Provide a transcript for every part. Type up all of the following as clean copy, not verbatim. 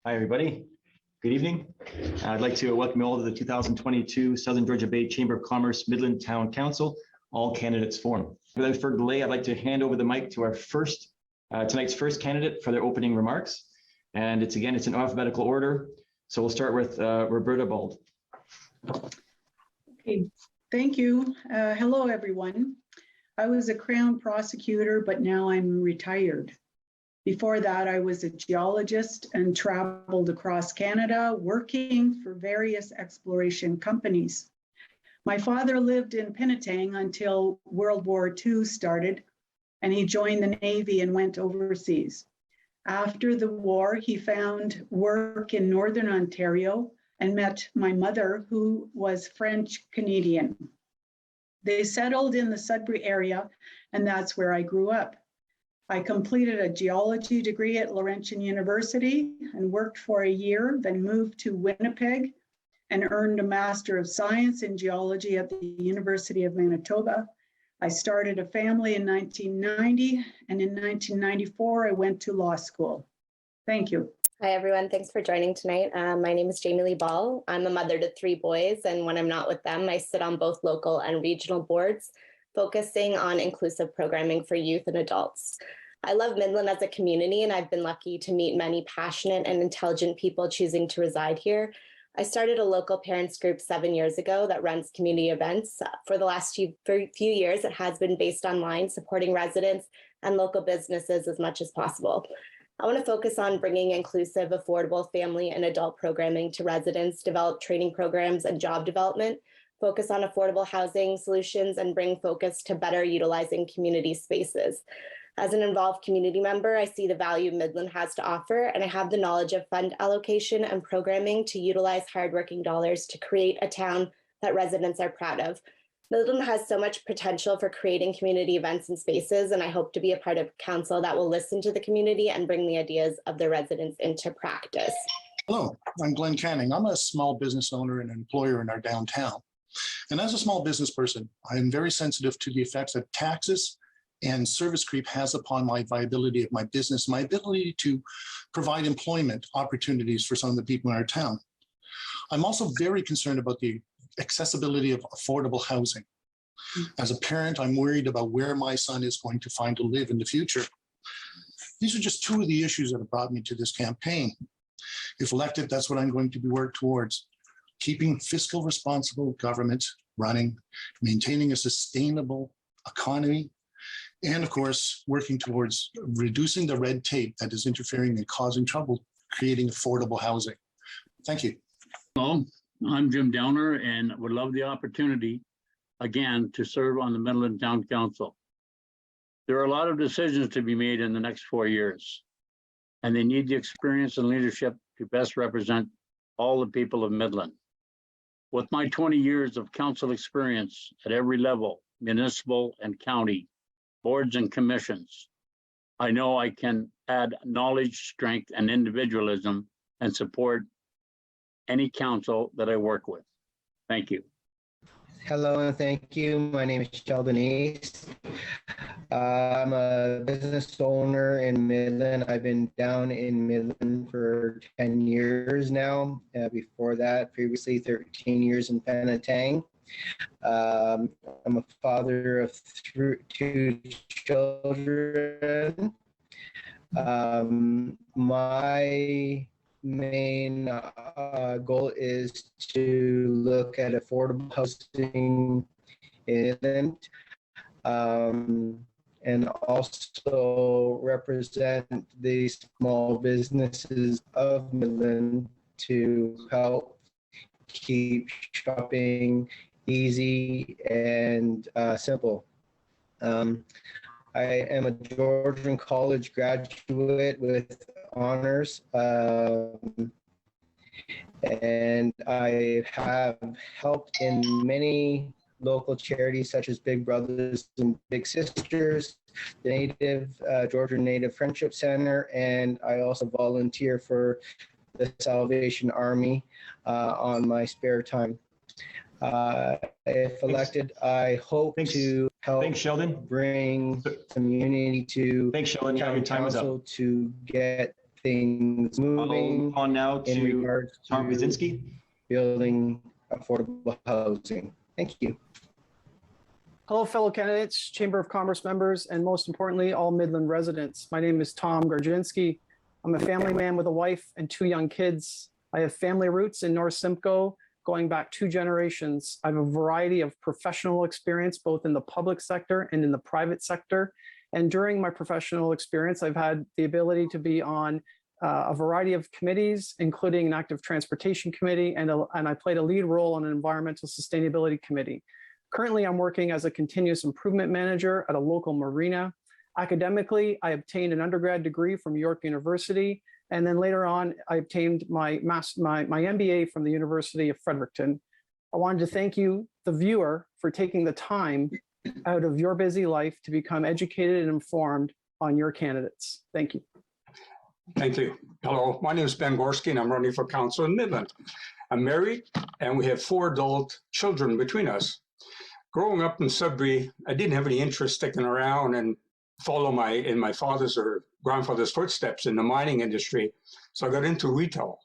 Hi, everybody. Good evening. I'd like to welcome you all to the 2022 Southern Georgia Bay Chamber of Commerce Midland Town Council All Candidates Forum. Without further delay, I'd like to hand over the mic to our tonight's first candidate for their opening remarks. And it's in alphabetical order. So we'll start with Roberta Bald. Okay, thank you. Hello, everyone. I was a Crown prosecutor, but now I'm retired. Before that, I was a geologist and traveled across Canada working for various exploration companies. My father lived in Penetang until World War II started, and he joined the Navy and went overseas. After the war, he found work in Northern Ontario and met my mother, who was French-Canadian. They settled in the Sudbury area, and that's where I grew up. I completed a geology degree at Laurentian University and worked for a year, then moved to Winnipeg and earned a Master of Science in Geology at the University of Manitoba. I started a family in 1990, and in 1994, I went to law school. Thank you. Hi, everyone. Thanks for joining tonight. My name is Jamie Lee Ball. I'm a mother to 3 boys, and when I'm not with them, I sit on both local and regional boards, focusing on inclusive programming for youth and adults. I love Midland as a community, and I've been lucky to meet many passionate and intelligent people choosing to reside here. I started a local parents group 7 years ago that runs community events. For the last few years, it has been based online, supporting residents and local businesses as much as possible. I want to focus on bringing inclusive, affordable family and adult programming to residents, develop training programs and job development, focus on affordable housing solutions, and bring focus to better utilizing community spaces. As an involved community member, I see the value Midland has to offer, and I have the knowledge of fund allocation and programming to utilize hardworking dollars to create a town that residents are proud of. Midland has so much potential for creating community events and spaces, and I hope to be a part of council that will listen to the community and bring the ideas of the residents into practice. Hello, I'm Glenn Canning. I'm a small business owner and employer in our downtown. And as a small business person, I am very sensitive to the effects that taxes and service creep has upon my viability of my business, my ability to provide employment opportunities for some of the people in our town. I'm also very concerned about the accessibility of affordable housing. As a parent, I'm worried about where my son is going to find to live in the future. These are just 2 of the issues that have brought me to this campaign. If elected, that's what I'm going to be working towards. Keeping fiscal responsible government running, maintaining a sustainable economy, and of course, working towards reducing the red tape that is interfering and causing trouble, creating affordable housing. Thank you. Hello, I'm Jim Downer and would love the opportunity again to serve on the Midland Town Council. There are a lot of decisions to be made in the next 4 years, and they need the experience and leadership to best represent all the people of Midland. With my 20 years of council experience at every level, municipal and county, boards and commissions, I know I can add knowledge, strength, and individualism and support any council that I work with. Thank you. Hello and thank you. My name is Sheldon East. I'm a business owner in Midland. I've been down in Midland for 10 years now. Before that, previously 13 years in Penetang. I'm a father of 2 children. My main goal is to look at affordable housing in Midland, and also represent the small businesses of Midland to help keep shopping easy and simple. I am a Georgian college graduate with honors, and I have helped in many local charities such as Big Brothers and Big Sisters, the Georgian Native Friendship Center, and I also volunteer for the Salvation Army on my spare time. If elected, I hope to help Sheldon. bring community to Thanks, Sheldon. Your time is up. to get things I'll moving move on now in to regards Tom to Garzinski. building affordable housing. Thank you. Hello, fellow candidates, Chamber of Commerce members, and most importantly, all Midland residents. My name is Tom Gardinski. I'm a family man with a wife and 2 young kids. I have family roots in North Simcoe going back 2 generations. I have a variety of professional experience, both in the public sector and in the private sector. And during my professional experience, I've had the ability to be on a variety of committees, including an active transportation committee, and I played a lead role on an environmental sustainability committee. Currently, I'm working as a continuous improvement manager at a local marina. Academically, I obtained an undergrad degree from York University, and then later on, I obtained my MBA from the University of Fredericton. I wanted to thank you, the viewer, for taking the time out of your busy life to become educated and informed on your candidates. Thank you. Thank you. Hello, my name is Ben Gorski, and I'm running for council in Midland. I'm married, and we have 4 adult children between us. Growing up in Sudbury, I didn't have any interest sticking around and follow in my father's or grandfather's footsteps in the mining industry. So I got into retail.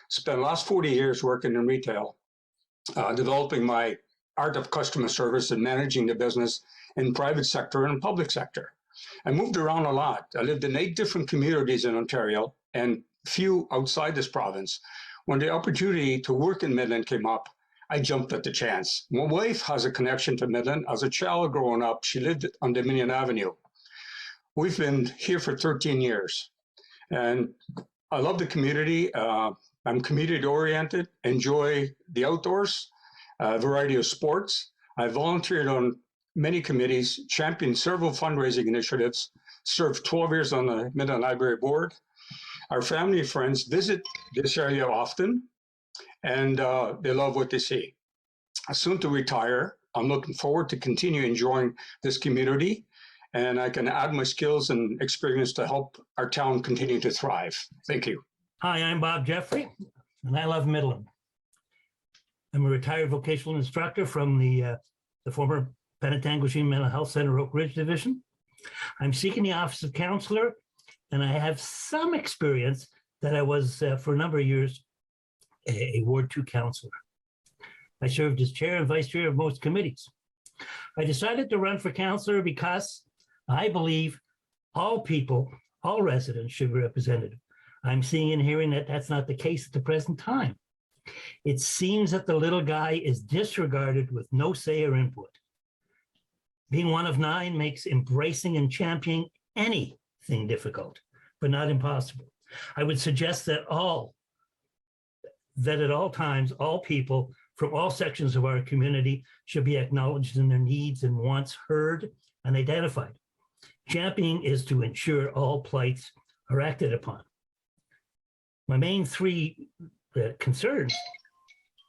Spent the last 40 years working in retail, developing my art of customer service and managing the business in private sector and public sector. I moved around a lot. I lived in 8 different communities in Ontario and few outside this province. When the opportunity to work in Midland came up, I jumped at the chance. My wife has a connection to Midland. As a child growing up, she lived on Dominion Avenue. We've been here for 13 years. And I love the community. I'm community oriented, enjoy the outdoors, a variety of sports. I volunteered on many committees, championed several fundraising initiatives, served 12 years on the Midland Library Board. Our family and friends visit this area often, and they love what they see. Soon to retire, I'm looking forward to continue enjoying this community, and I can add my skills and experience to help our town continue to thrive. Thank you. Hi, I'm Bob Jeffrey, and I love Midland. I'm a retired vocational instructor from the former Penetanguishene Mental Health Center, Oak Ridge Division. I'm seeking the office of counselor, and I have some experience that I was, for a number of years, a Ward 2 counselor. I served as chair and vice chair of most committees. I decided to run for counselor because I believe all people, all residents should be represented. I'm seeing and hearing that that's not the case at the present time. It seems that the little guy is disregarded with no say or input. Being one of 9 makes embracing and championing anything difficult, but not impossible. I would suggest that at all times, all people from all sections of our community should be acknowledged in their needs and wants heard and identified. Championing is to ensure all plights are acted upon. My main 3 concerns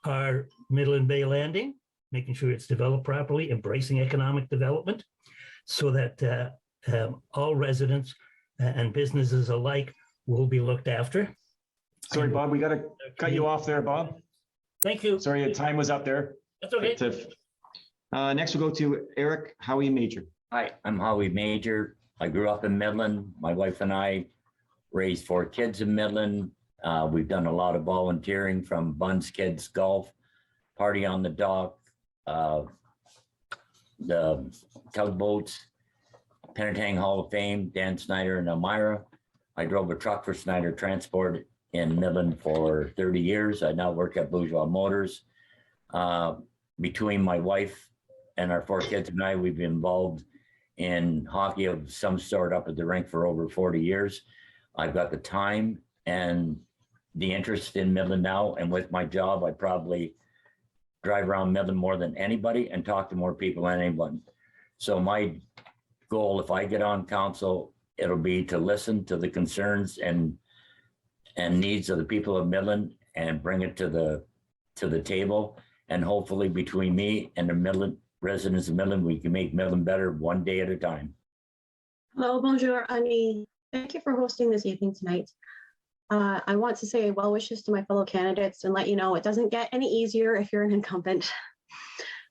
are Midland Bay Landing, making sure it's developed properly, embracing economic development so that all residents and businesses alike will be looked after. Sorry, Bob, we got to cut you off there, Bob. Thank you. Sorry, your time was up there. That's okay. Next, we'll go to Eric Howie Major. Hi, I'm Howie Major. I grew up in Midland. My wife and I raised 4 kids in Midland. We've done a lot of volunteering, from Buns Kids Golf, Party on the Dock, the tugboats, Penetang Hall of Fame, Dan Snyder and Elmira. I drove a truck for Snyder Transport in Midland for 30 years. I now work at Bourgeois Motors. Between my wife and our 4 kids and I, we've been involved in hockey of some sort up at the rink for over 40 years. I've got the time and the interest in Midland now, and with my job, I probably drive around Midland more than anybody and talk to more people than anyone. So my goal, if I get on council, it'll be to listen to the concerns and needs of the people of Midland and bring it to the table. And hopefully between me and the Midland residents of Midland, we can make Midland better one day at a time. Hello, bonjour, Annie. Thank you for hosting this evening tonight. I want to say well wishes to my fellow candidates and let you know it doesn't get any easier if you're an incumbent.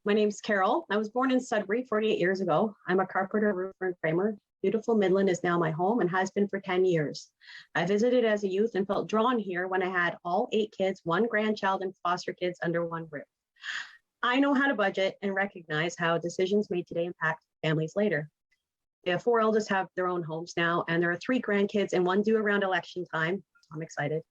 My name's Carol. I was born in Sudbury 48 years ago. I'm a carpenter, roofer, and framer. Beautiful Midland is now my home and has been for 10 years. I visited as a youth and felt drawn here when I had all 8 kids, 1 grandchild, and foster kids under one roof. I know how to budget and recognize how decisions made today impact families later. The 4 eldest have their own homes now, and there are 3 grandkids and 1 due around election time. I'm excited.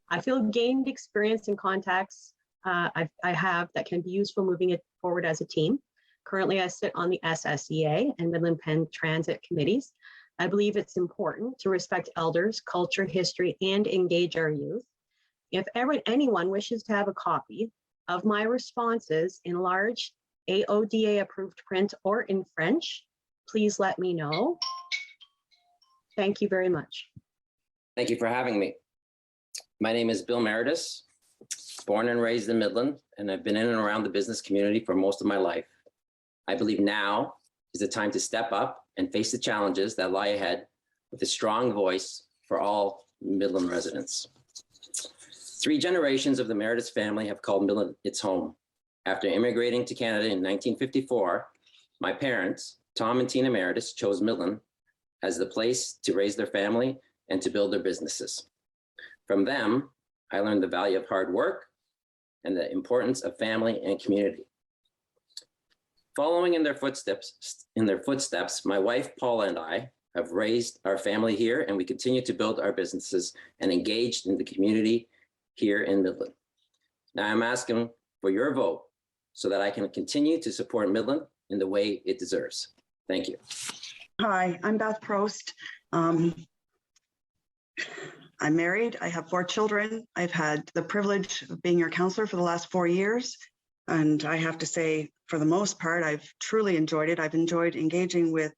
I feel gained experience and contacts I have that can be useful moving it forward as a team. Currently, I sit on the SSEA and Midland Penn Transit committees. I believe it's important to respect elders, culture, history, and engage our youth. If ever anyone wishes to have a copy of my responses in large AODA approved print or in French, please let me know. Thank you very much. Thank you for having me. My name is Bill Meredith, born and raised in Midland, and I've been in and around the business community for most of my life. I believe now is the time to step up and face the challenges that lie ahead with a strong voice for all Midland residents. 3 generations of the Meredith family have called Midland its home. After immigrating to Canada in 1954, my parents, Tom and Tina Meredith, chose Midland as the place to raise their family and to build their businesses. From them, I learned the value of hard work and the importance of family and community. Following in their footsteps, my wife, Paula, and I have raised our family here, and we continue to build our businesses and engaged in the community here in Midland. Now I'm asking for your vote so that I can continue to support Midland in the way it deserves. Thank you. Hi, I'm Beth Prost. I'm married. I have 4 children. I've had the privilege of being your counselor for the last 4 years. And I have to say, for the most part, I've truly enjoyed it. I've enjoyed engaging with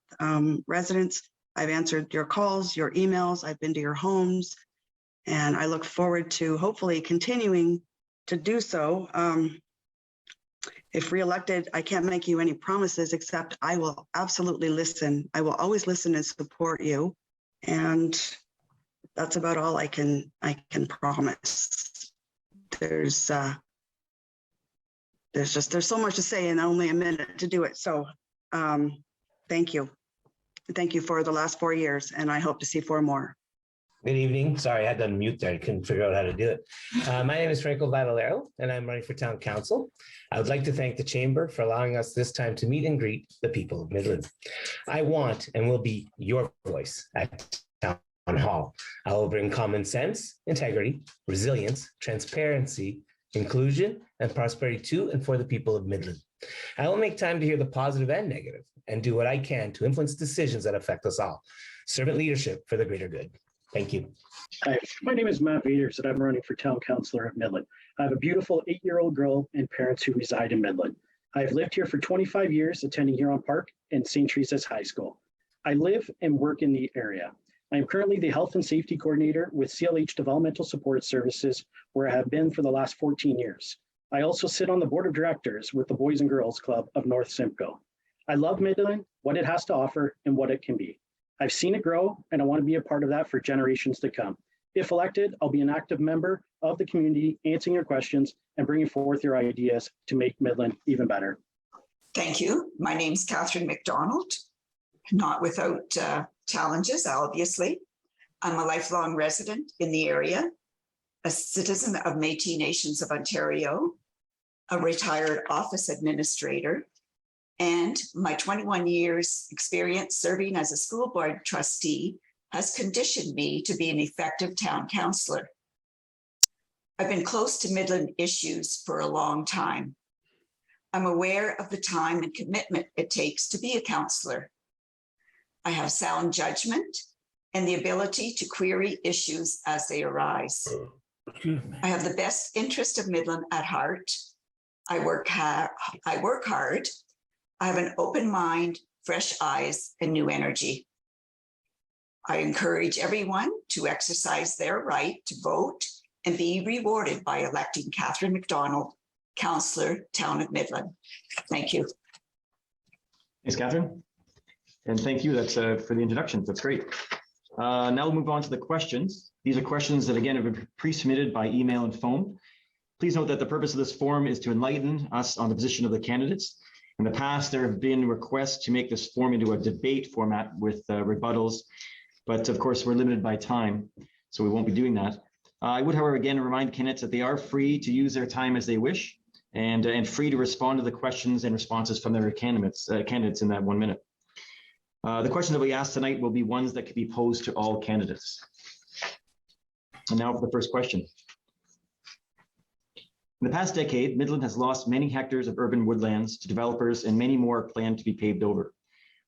residents. I've answered your calls, your emails. I've been to your homes. And I look forward to hopefully continuing to do so. If reelected, I can't make you any promises, except I will absolutely listen. I will always listen and support you. And that's about all I can promise. There's so much to say and only a minute to do it. So thank you. Thank you for the last 4 years, and I hope to see 4 more. Good evening. Sorry, I had to unmute there. I couldn't figure out how to do it. My name is Franco Valero, and I'm running for town council. I would like to thank the chamber for allowing us this time to meet and greet the people of Midland. I want and will be your voice at town hall. I will bring common sense, integrity, resilience, transparency, inclusion, and prosperity to and for the people of Midland. I will make time to hear the positive and negative and do what I can to influence decisions that affect us all. Servant leadership for the greater good. Thank you. Hi, my name is Matt Vader, and I'm running for town councilor of Midland. I have a beautiful 8-year-old girl and parents who reside in Midland. I've lived here for 25 years, attending Huron Park and St. Teresa's High School. I live and work in the area. I am currently the health and safety coordinator with CLH Developmental Support Services, where I have been for the last 14 years. I also sit on the board of directors with the Boys and Girls Club of North Simcoe. I love Midland, what it has to offer, and what it can be. I've seen it grow, and I want to be a part of that for generations to come. If elected, I'll be an active member of the community, answering your questions and bringing forth your ideas to make Midland even better. Thank you. My name's Catherine Mcdonald, not without challenges, obviously. I'm a lifelong resident in the area, a citizen of Métis Nations of Ontario, a retired office administrator, and my 21 years experience serving as a school board trustee has conditioned me to be an effective town councillor. I've been close to Midland issues for a long time. I'm aware of the time and commitment it takes to be a councillor. I have sound judgment and the ability to query issues as they arise. I have the best interest of Midland at heart. I work hard. I have an open mind, fresh eyes, and new energy. I encourage everyone to exercise their right to vote and be rewarded by electing Catherine Mcdonald, Councillor, Town of Midland. Thank you. Thanks, Catherine. And thank you. That's for the introductions. That's great. Now we'll move on to the questions. These are questions that, again, have been pre-submitted by email and phone. Please note that the purpose of this forum is to enlighten us on the position of the candidates In the past, there have been requests to make this form into a debate format with rebuttals, but of course, we're limited by time, so we won't be doing that. I would, however, again remind candidates that they are free to use their time as they wish and free to respond to the questions and responses from their candidates in that 1 minute. The questions that we ask tonight will be ones that can be posed to all candidates. And now for the first question. In the past decade, Midland has lost many hectares of urban woodlands to developers and many more are planned to be paved over.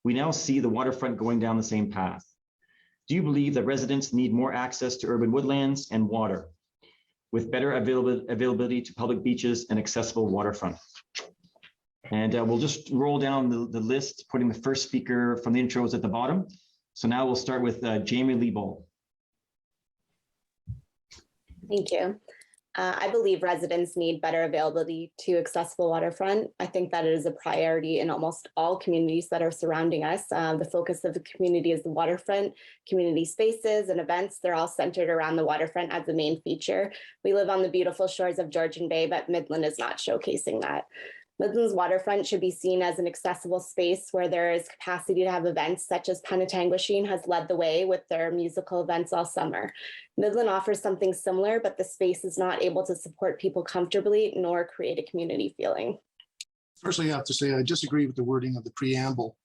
We now see the waterfront going down the same path. Do you believe that residents need more access to urban woodlands and water with better availability to public beaches and accessible waterfront? And we'll just roll down the list, putting the first speaker from the intros at the bottom. So now we'll start with Jamie Lee Ball. Thank you. I believe residents need better availability to accessible waterfront. I think that it is a priority in almost all communities that are surrounding us. The focus of the community is the waterfront, community spaces and events. They're all centered around the waterfront as the main feature. We live on the beautiful shores of Georgian Bay, but Midland is not showcasing that. Midland's waterfront should be seen as an accessible space where there is capacity to have events such as Penetanguishene has led the way with their musical events all summer. Midland offers something similar, but the space is not able to support people comfortably nor create a community feeling. Firstly, I have to say I disagree with the wording of the preamble.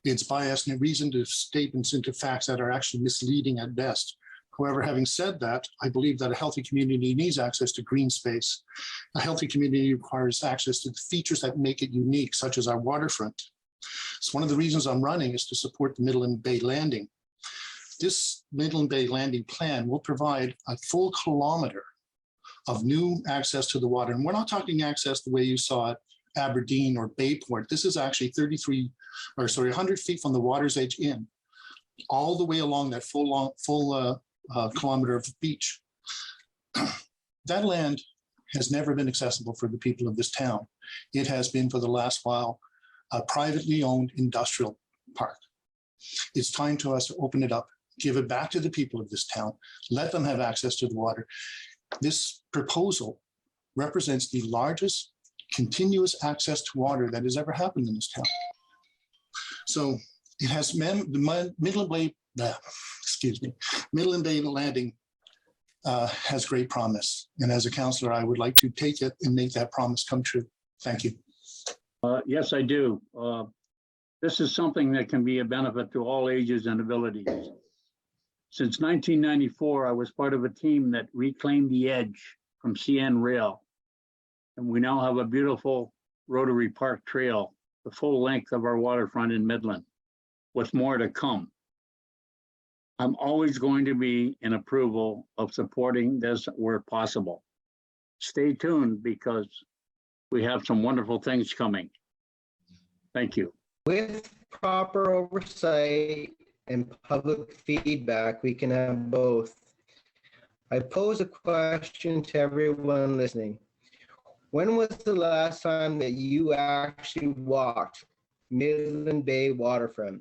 It's biased and reasoned statements into facts that are actually misleading at best. However, having said that, I believe that a healthy community needs access to green space. A healthy community requires access to the features that make it unique, such as our waterfront. So one of the reasons I'm running is to support the Midland Bay Landing. This Midland Bay Landing plan will provide a full kilometer of new access to the water. And we're not talking access the way you saw at Aberdeen or Bayport. This is actually 100 feet from the water's edge in, all the way along that full kilometer of beach. That land has never been accessible for the people of this town. It has been for the last while a privately owned industrial park. It's time to us to open it up, give it back to the people of this town, let them have access to the water. This proposal represents the largest continuous access to water that has ever happened in this town. So it has Midland Bay Landing has great promise. And as a councillor, I would like to take it and make that promise come true. Thank you. Yes, I do. This is something that can be a benefit to all ages and abilities. Since 1994, I was part of a team that reclaimed the edge from CN Rail. And we now have a beautiful Rotary Park Trail, the full length of our waterfront in Midland, with more to come. I'm always going to be in approval of supporting this where possible. Stay tuned because we have some wonderful things coming. Thank you. With proper oversight and public feedback, we can have both. I pose a question to everyone listening. When was the last time that you actually walked Midland Bay waterfront?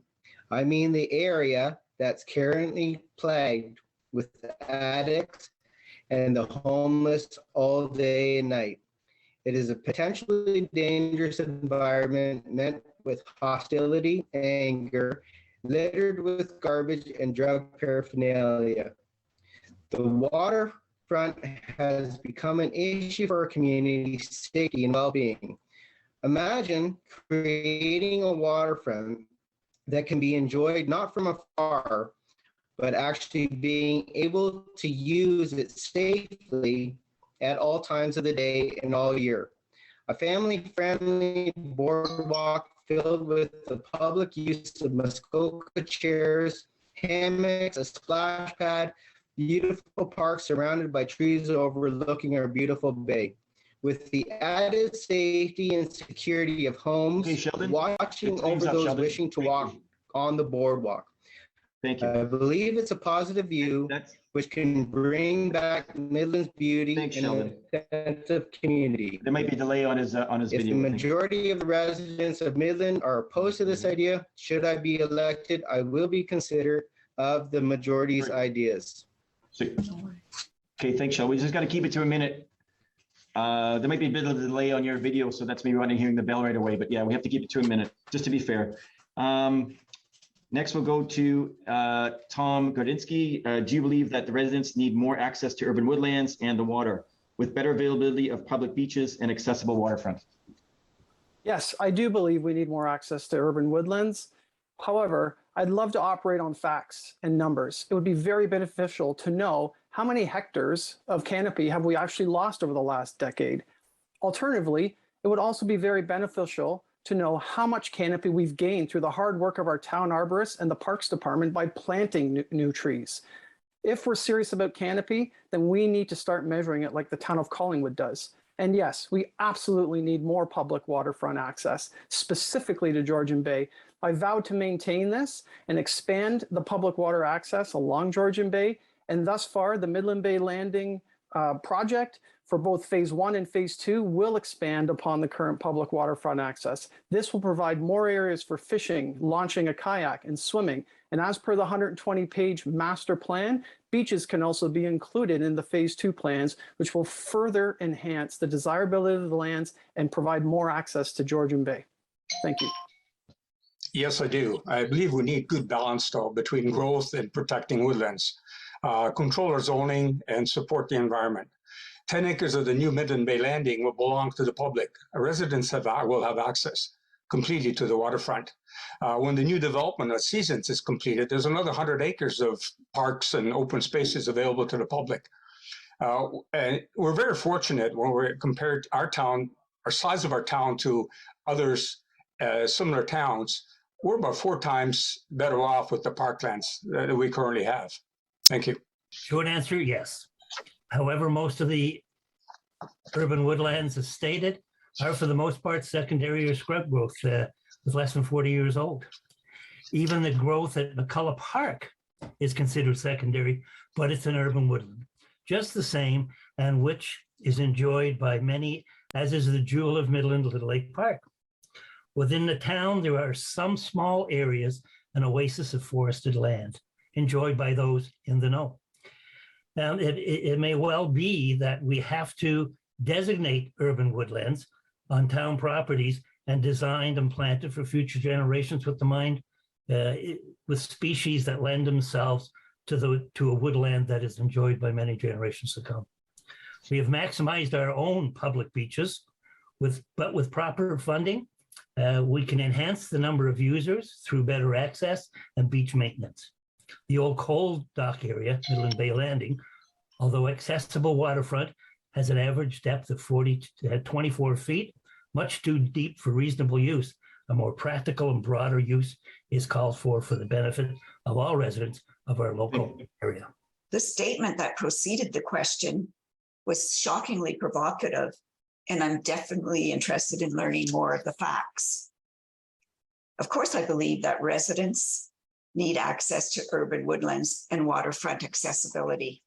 I mean the area that's currently plagued with addicts and the homeless all day and night. It is a potentially dangerous environment met with hostility, anger, littered with garbage and drug paraphernalia. The waterfront has become an issue for our community's safety and well-being. Imagine creating a waterfront that can be enjoyed not from afar, but actually being able to use it safely at all times of the day and all year. A family-friendly boardwalk filled with the public use of Muskoka chairs, hammocks, a splash pad, beautiful park surrounded by trees overlooking our beautiful bay. With the added safety and security of homes, watching over those wishing to walk on the boardwalk. Thank you. I believe it's a positive view which can bring back Midland's beauty and a sense of community. There might be a delay on his If video. the majority of the residents of Midland are opposed to this idea, should I be elected, I will be considerate of the majority's ideas. Okay, thanks, Shel. We just got to keep it to a minute. There might be a bit of a delay on your video, so that's me running hearing the bell right away. But yeah, we have to keep it to a minute, just to be fair. Next, we'll go to Tom Gardinski. Do you believe that the residents need more access to urban woodlands and the water with better availability of public beaches and accessible waterfront? Yes, I do believe we need more access to urban woodlands. However, I'd love to operate on facts and numbers. It would be very beneficial to know how many hectares of canopy have we actually lost over the last decade. Alternatively, it would also be very beneficial to know how much canopy we've gained through the hard work of our town arborists and the Parks Department by planting new trees. If we're serious about canopy, then we need to start measuring it like the town of Collingwood does. And yes, we absolutely need more public waterfront access, specifically to Georgian Bay. I vowed to maintain this and expand the public water access along Georgian Bay. And thus far, the Midland Bay Landing project for both phase 1 and phase 2 will expand upon the current public waterfront access. This will provide more areas for fishing, launching a kayak, and swimming. And as per the 120-page master plan, beaches can also be included in the phase 2 plans, which will further enhance the desirability of the lands and provide more access to Georgian Bay. Thank you. Yes, I do. I believe we need good balance though between growth and protecting woodlands, control our zoning and support the environment. 10 acres of the new Midland Bay Landing will belong to the public. Residents will have access completely to the waterfront. When the new development of Seasons is completed, there's another 100 acres of parks and open spaces available to the public. And we're very fortunate when we compared our size of our town to others, similar towns. We're about 4 times better off with the parklands that we currently have. Thank you. Short answer, yes. However, most of the urban woodlands, as stated, are for the most part secondary or scrub growth with less than 40 years old. Even the growth at McCullough Park is considered secondary, but it's an urban woodland, just the same, and which is enjoyed by many, as is the jewel of Midland, Little Lake Park. Within the town, there are some small areas, an oasis of forested land, enjoyed by those in the know. Now, it may well be that we have to designate urban woodlands on town properties and designed and planted for future generations with the mind, with species that lend themselves to a woodland that is enjoyed by many generations to come. We have maximized our own public beaches, but with proper funding, we can enhance the number of users through better access and beach maintenance. The old coal dock area, Midland Bay Landing, although accessible waterfront, has an average depth of 24 feet, much too deep for reasonable use. A more practical and broader use is called for the benefit of all residents of our local area. The statement that preceded the question was shockingly provocative, and I'm definitely interested in learning more of the facts. Of course, I believe that residents need access to urban woodlands and waterfront accessibility.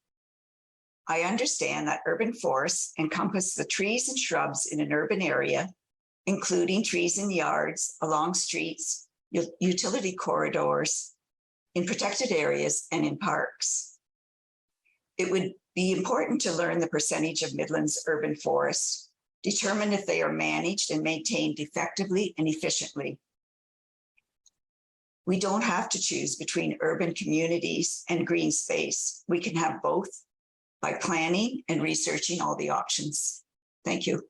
I understand that urban forests encompass the trees and shrubs in an urban area, including trees in yards, along streets, utility corridors, in protected areas, and in parks. It would be important to learn the percentage of Midland's urban forests, determine if they are managed and maintained effectively and efficiently. We don't have to choose between urban communities and green space. We can have both by planning and researching all the options. Thank you.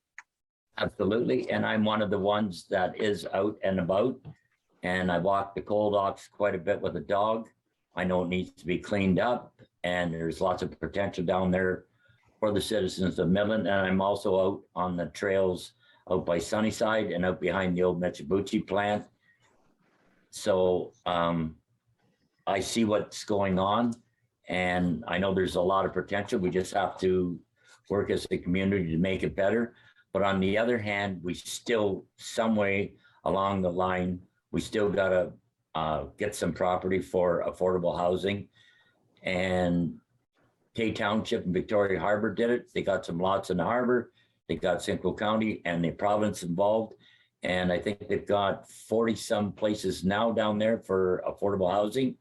Absolutely. And I'm one of the ones that is out and about. And I walk the coal docks quite a bit with a dog. I know it needs to be cleaned up. And there's lots of potential down there for the citizens of Midland. And I'm also out on the trails out by Sunnyside and out behind the old Mitsubishi plant. So I see what's going on. And I know there's a lot of potential. We just have to work as a community to make it better. But on the other hand, we still, some way along the line, we still got to get some property for affordable housing. And Tay Township and Victoria Harbor did it. They got some lots in the harbor. They got Simcoe County and the province involved. And I think they've got 40 some places now down there for affordable housing.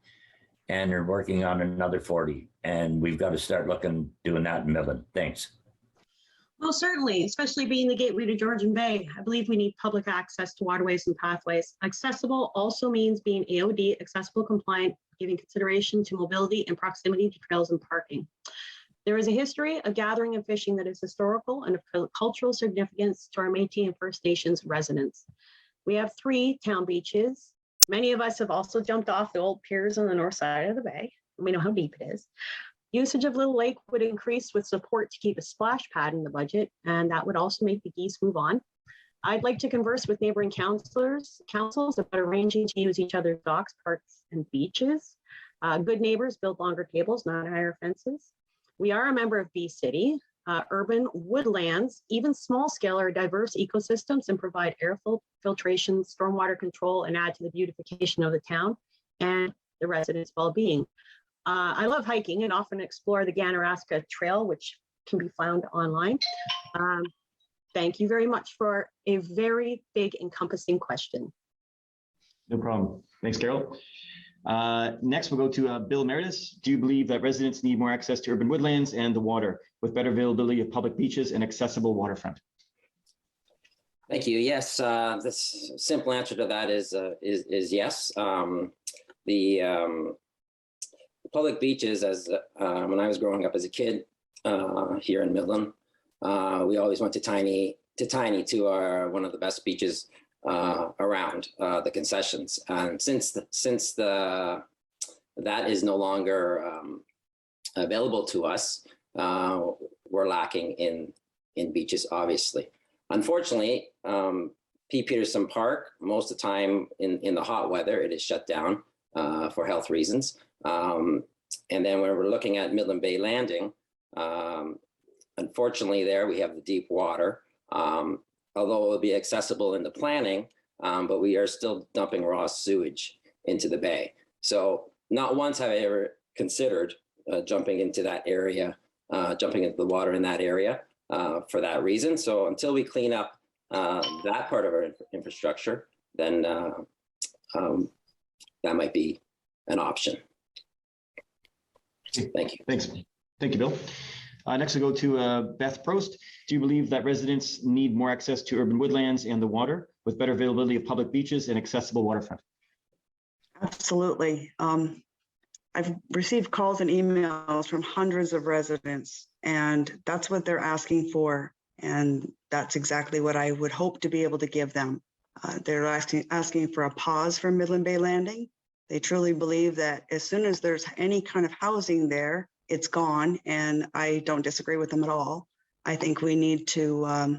And they're working on another 40. And we've got to start doing that in Midland. Thanks. Well, certainly, especially being the gateway to Georgian Bay, I believe we need public access to waterways and pathways. Accessible also means being AOD, accessible, compliant, giving consideration to mobility and proximity to trails and parking. There is a history of gathering and fishing that is historical and of cultural significance to our Métis and First Nations residents. We have 3 town beaches. Many of us have also jumped off the old piers on the north side of the bay. We know how deep it is. Usage of Little Lake would increase with support to keep a splash pad in the budget, and that would also make the geese move on. I'd like to converse with neighboring councils about arranging to use each other's docks, parks, and beaches. Good neighbors build longer tables, not higher fences. We are a member of Bee City. Urban woodlands, even small scale, are diverse ecosystems and provide air filtration, stormwater control, and add to the beautification of the town and the residents' well-being. I love hiking and often explore the Ganaraska Trail, which can be found online. Thank you very much for a very big encompassing question. No problem. Thanks, Carol. Next, we'll go to Bill Meredith. Do you believe that residents need more access to urban woodlands and the water with better availability of public beaches and accessible waterfront? Thank you. Yes, the simple answer to that is yes. The public beaches, as when I was growing up as a kid here in Midland, we always went to Tiny to one of the best beaches around, the Concessions. And since that is no longer available to us, we're lacking in beaches, obviously. Unfortunately, P. Peterson Park, most of the time in the hot weather, it is shut down for health reasons. And then when we're looking at Midland Bay Landing, unfortunately there we have the deep water, although it will be accessible in the planning, but we are still dumping raw sewage into the bay. So not once have I ever considered jumping into that area, jumping into the water in that area for that reason. So until we clean up that part of our infrastructure, then that might be an option. Thank you. Thanks. Thank you, Bill. Next, we'll go to Beth Prost. Do you believe that residents need more access to urban woodlands and the water with better availability of public beaches and accessible waterfront? Absolutely. I've received calls and emails from hundreds of residents, and that's what they're asking for. And that's exactly what I would hope to be able to give them. They're asking for a pause for Midland Bay Landing. They truly believe that as soon as there's any kind of housing there, it's gone. And I don't disagree with them at all. I think we need to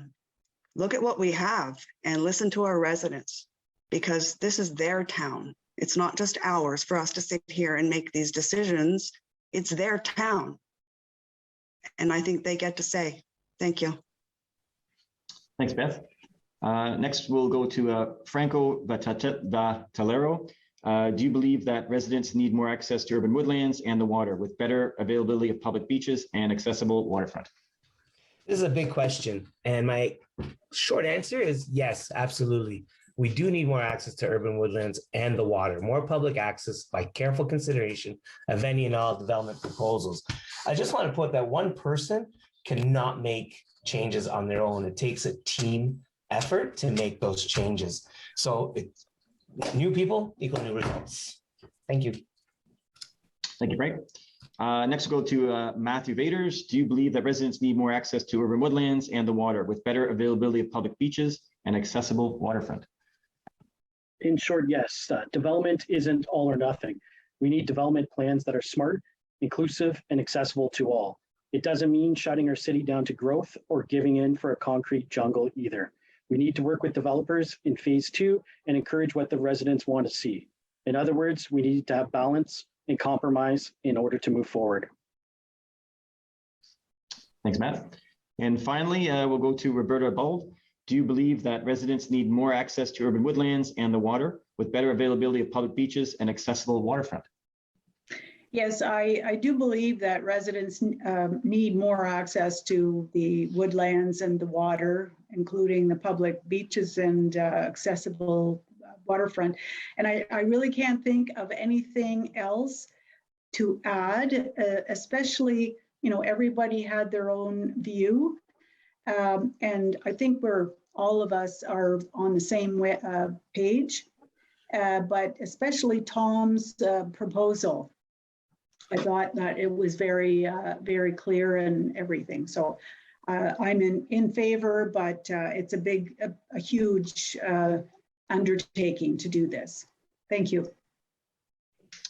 look at what we have and listen to our residents, because this is their town. It's not just ours for us to sit here and make these decisions. It's their town. And I think they get to say. Thank you. Thanks, Beth. Next, we'll go to Franco Vatalero. Do you believe that residents need more access to urban woodlands and the water with better availability of public beaches and accessible waterfront? This is a big question. And my short answer is yes, absolutely. We do need more access to urban woodlands and the water, more public access by careful consideration of any and all development proposals. I just want to put that one person cannot make changes on their own. It takes a team effort to make those changes. So it's new people equal new results. Thank you. Thank you, Frank. Next, we'll go to Matthew Vaders. Do you believe that residents need more access to urban woodlands and the water with better availability of public beaches and accessible waterfront? In short, yes. Development isn't all or nothing. We need development plans that are smart, inclusive, and accessible to all. It doesn't mean shutting our city down to growth or giving in for a concrete jungle either. We need to work with developers in phase 2 and encourage what the residents want to see. In other words, we need to have balance and compromise in order to move forward. Thanks, Matt. And finally, we'll go to Roberta Bald. Do you believe that residents need more access to urban woodlands and the water with better availability of public beaches and accessible waterfront? Yes, I do believe that residents need more access to the woodlands and the water, including the public beaches and accessible waterfront. And I really can't think of anything else to add, especially, everybody had their own view. And I think all of us are on the same page, but especially Tom's proposal. I thought that it was very, very clear and everything. So I'm in favor, but it's a huge undertaking to do this. Thank you.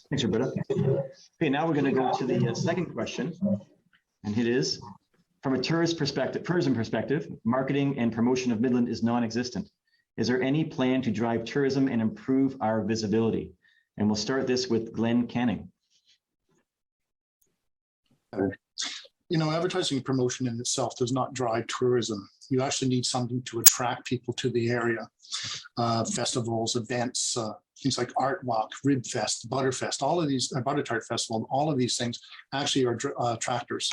Thanks, Roberta. Okay, now we're going to go to the second question, and it is, from a tourism perspective, marketing and promotion of Midland is non-existent. Is there any plan to drive tourism and improve our visibility? And we'll start this with Glenn Canning. You know, advertising and promotion in itself does not drive tourism. You actually need something to attract people to the area. Festivals, events, things like Art Walk, Rib Fest, Butterfest, all of these, Butter Tart Festival, all of these things actually are attractors.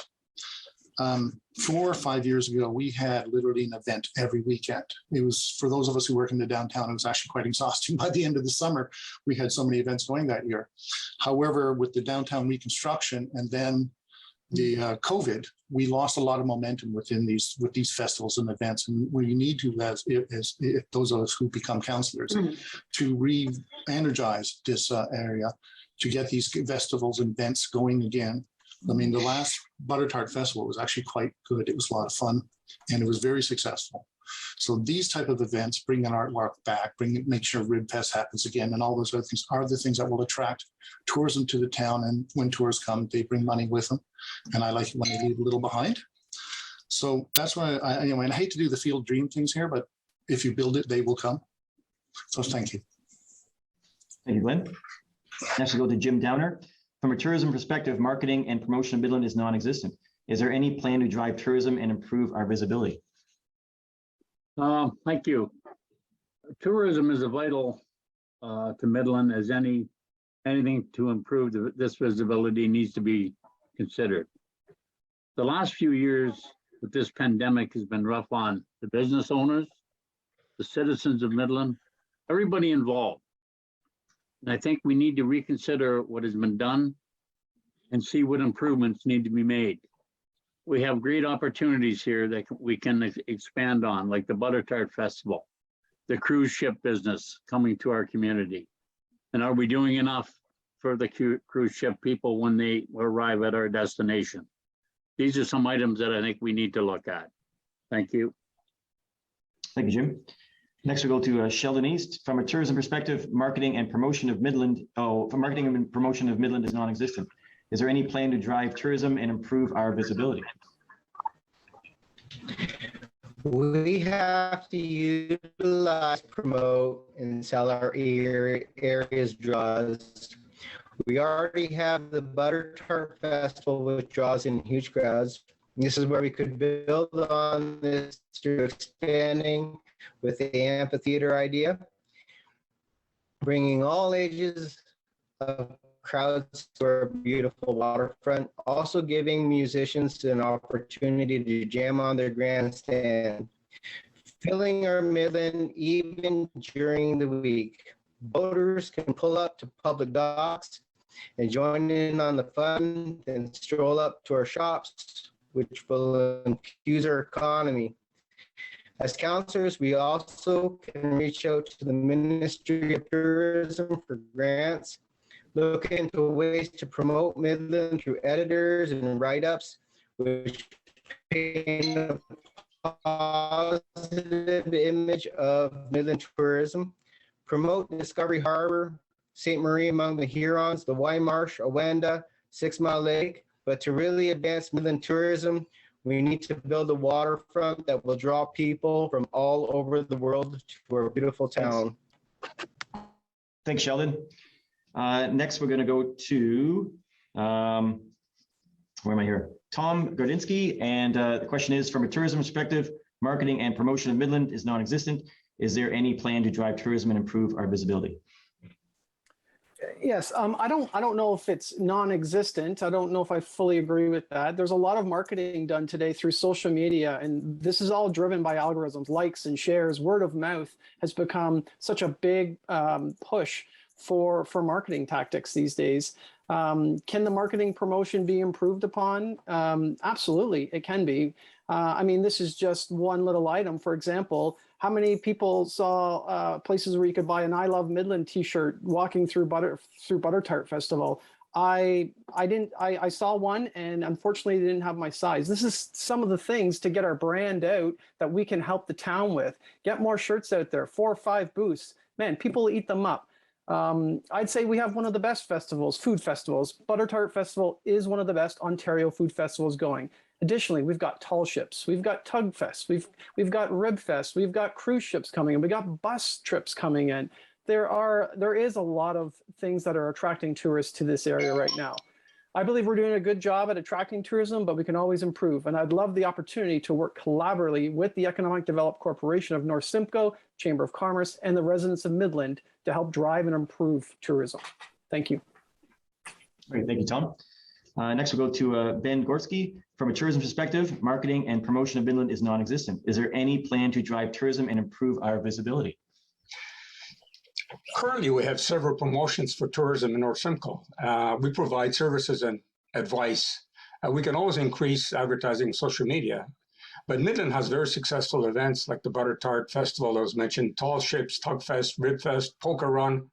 4 or 5 years ago, we had literally an event every weekend. It was, for those of us who work in the downtown, it was actually quite exhausting. By the end of the summer, we had so many events going that year. However, with the downtown reconstruction and then the COVID, we lost a lot of momentum with these festivals and events, and we need to, as those of us who become councillors, to re-energize this area, to get these festivals and events going again. I mean, the last Butter Tart Festival was actually quite good. It was a lot of fun, and it was very successful. So these type of events, bring an art walk back, make sure Rib Fest happens again, and all those other things are the things that will attract tourism to the town. And when tourists come, they bring money with them. And I like it when they leave a little behind. So that's why anyway, and I hate to do the field dream things here, but if you build it, they will come. So thank you. Thank you, Glenn. Next we'll go to Jim Downer. From a tourism perspective, marketing and promotion of Midland is non-existent. Is there any plan to drive tourism and improve our visibility? Thank you. Tourism is a vital to Midland, as anything to improve this visibility needs to be considered. The last few years with this pandemic has been rough on the business owners, the citizens of Midland, everybody involved. And I think we need to reconsider what has been done and see what improvements need to be made. We have great opportunities here that we can expand on, like the Butter Tart Festival, the cruise ship business coming to our community. And are we doing enough for the cruise ship people when they arrive at our destination? These are some items that I think we need to look at. Thank you. Thank you, Jim. Next we'll go to Sheldon East. From a tourism perspective, marketing and promotion of Midland, is non-existent. Is there any plan to drive tourism and improve our visibility? We have to utilize, promote, and sell our area's draws. We already have the Butter Tart Festival, which draws in huge crowds. This is where we could build on this through expanding with the amphitheater idea, bringing all ages of crowds to our beautiful waterfront, also giving musicians an opportunity to jam on their grandstand, filling our Midland even during the week. Boaters can pull up to public docks and join in on the fun and stroll up to our shops, which will infuse our economy. As councillors, we also can reach out to the Ministry of Tourism for grants, look into ways to promote Midland through editors and write-ups, which paint a positive image of Midland tourism, promote Discovery Harbor, St. Marie among the Hurons, the Wymarsh, Awenda, 6 Mile Lake. But to really advance Midland tourism, we need to build a waterfront that will draw people from all over the world to our beautiful town. Thanks, Sheldon. Next, we're going to go to, where am I here? Tom Gardinski. And the question is, from a tourism perspective, marketing and promotion of Midland is non-existent. Is there any plan to drive tourism and improve our visibility? Yes, I don't know if it's non-existent. I don't know if I fully agree with that. There's a lot of marketing done today through social media, and this is all driven by algorithms, likes and shares. Word of mouth has become such a big push for marketing tactics these days. Can the marketing promotion be improved upon? Absolutely, it can be. I mean, this is just one little item. For example, how many people saw places where you could buy an I Love Midland t-shirt walking through Butter Tart Festival? I saw one, and unfortunately they didn't have my size. This is some of the things to get our brand out that we can help the town with. Get more shirts out there, 4 or 5 booths. Man, people eat them up. I'd say we have one of the best festivals, food festivals. Butter Tart Festival is one of the best Ontario food festivals going. Additionally, we've got tall ships, we've got Tug Fest, we've got Rib Fest, we've got cruise ships coming in, we got bus trips coming in. There is a lot of things that are attracting tourists to this area right now. I believe we're doing a good job at attracting tourism, but we can always improve. And I'd love the opportunity to work collaboratively with the Economic Development Corporation of North Simcoe, Chamber of Commerce, and the residents of Midland to help drive and improve tourism. Thank you. Great, thank you, Tom. Next, we'll go to Ben Gorski. From a tourism perspective, marketing and promotion of Midland is non-existent. Is there any plan to drive tourism and improve our visibility? Currently, we have several promotions for tourism in North Simcoe. We provide services and advice. We can always increase advertising social media, but Midland has very successful events like the Butter Tart Festival that was mentioned, Tall Ships, Tug Fest, Rib Fest, Polka Run.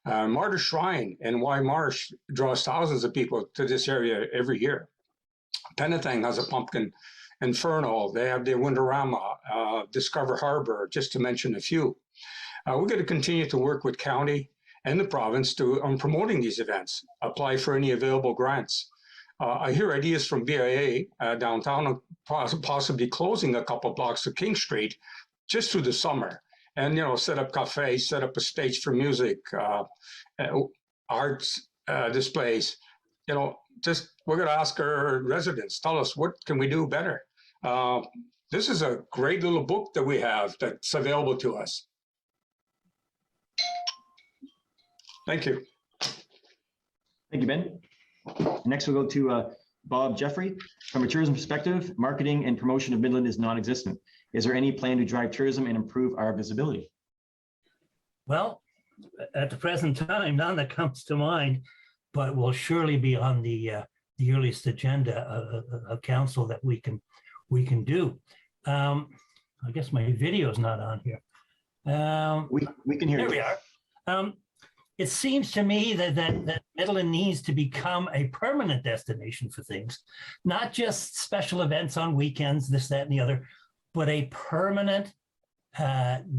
Martyr Shrine in Y Marsh draws thousands of people to this area every year. Penetang has a pumpkin inferno. They have the Wonderama, Discover Harbor, just to mention a few. We're going to continue to work with county and the province on promoting these events, apply for any available grants. I hear ideas from BIA downtown of possibly closing a couple blocks of King Street just through the summer. And, set up cafes, set up a stage for music, arts displays. We're going to ask our residents, tell us, what can we do better? This is a great little book that we have that's available to us. Thank you. Thank you, Ben. Next, we'll go to Bob Jeffrey. From a tourism perspective, marketing and promotion of Midland is non-existent. Is there any plan to drive tourism and improve our visibility? Well, at the present time, none that comes to mind, but will surely be on the earliest agenda of council that we can do. I guess my video is not on here. We can hear you. There we are. It seems to me that Midland needs to become a permanent destination for things, not just special events on weekends, this, that, and the other, but a permanent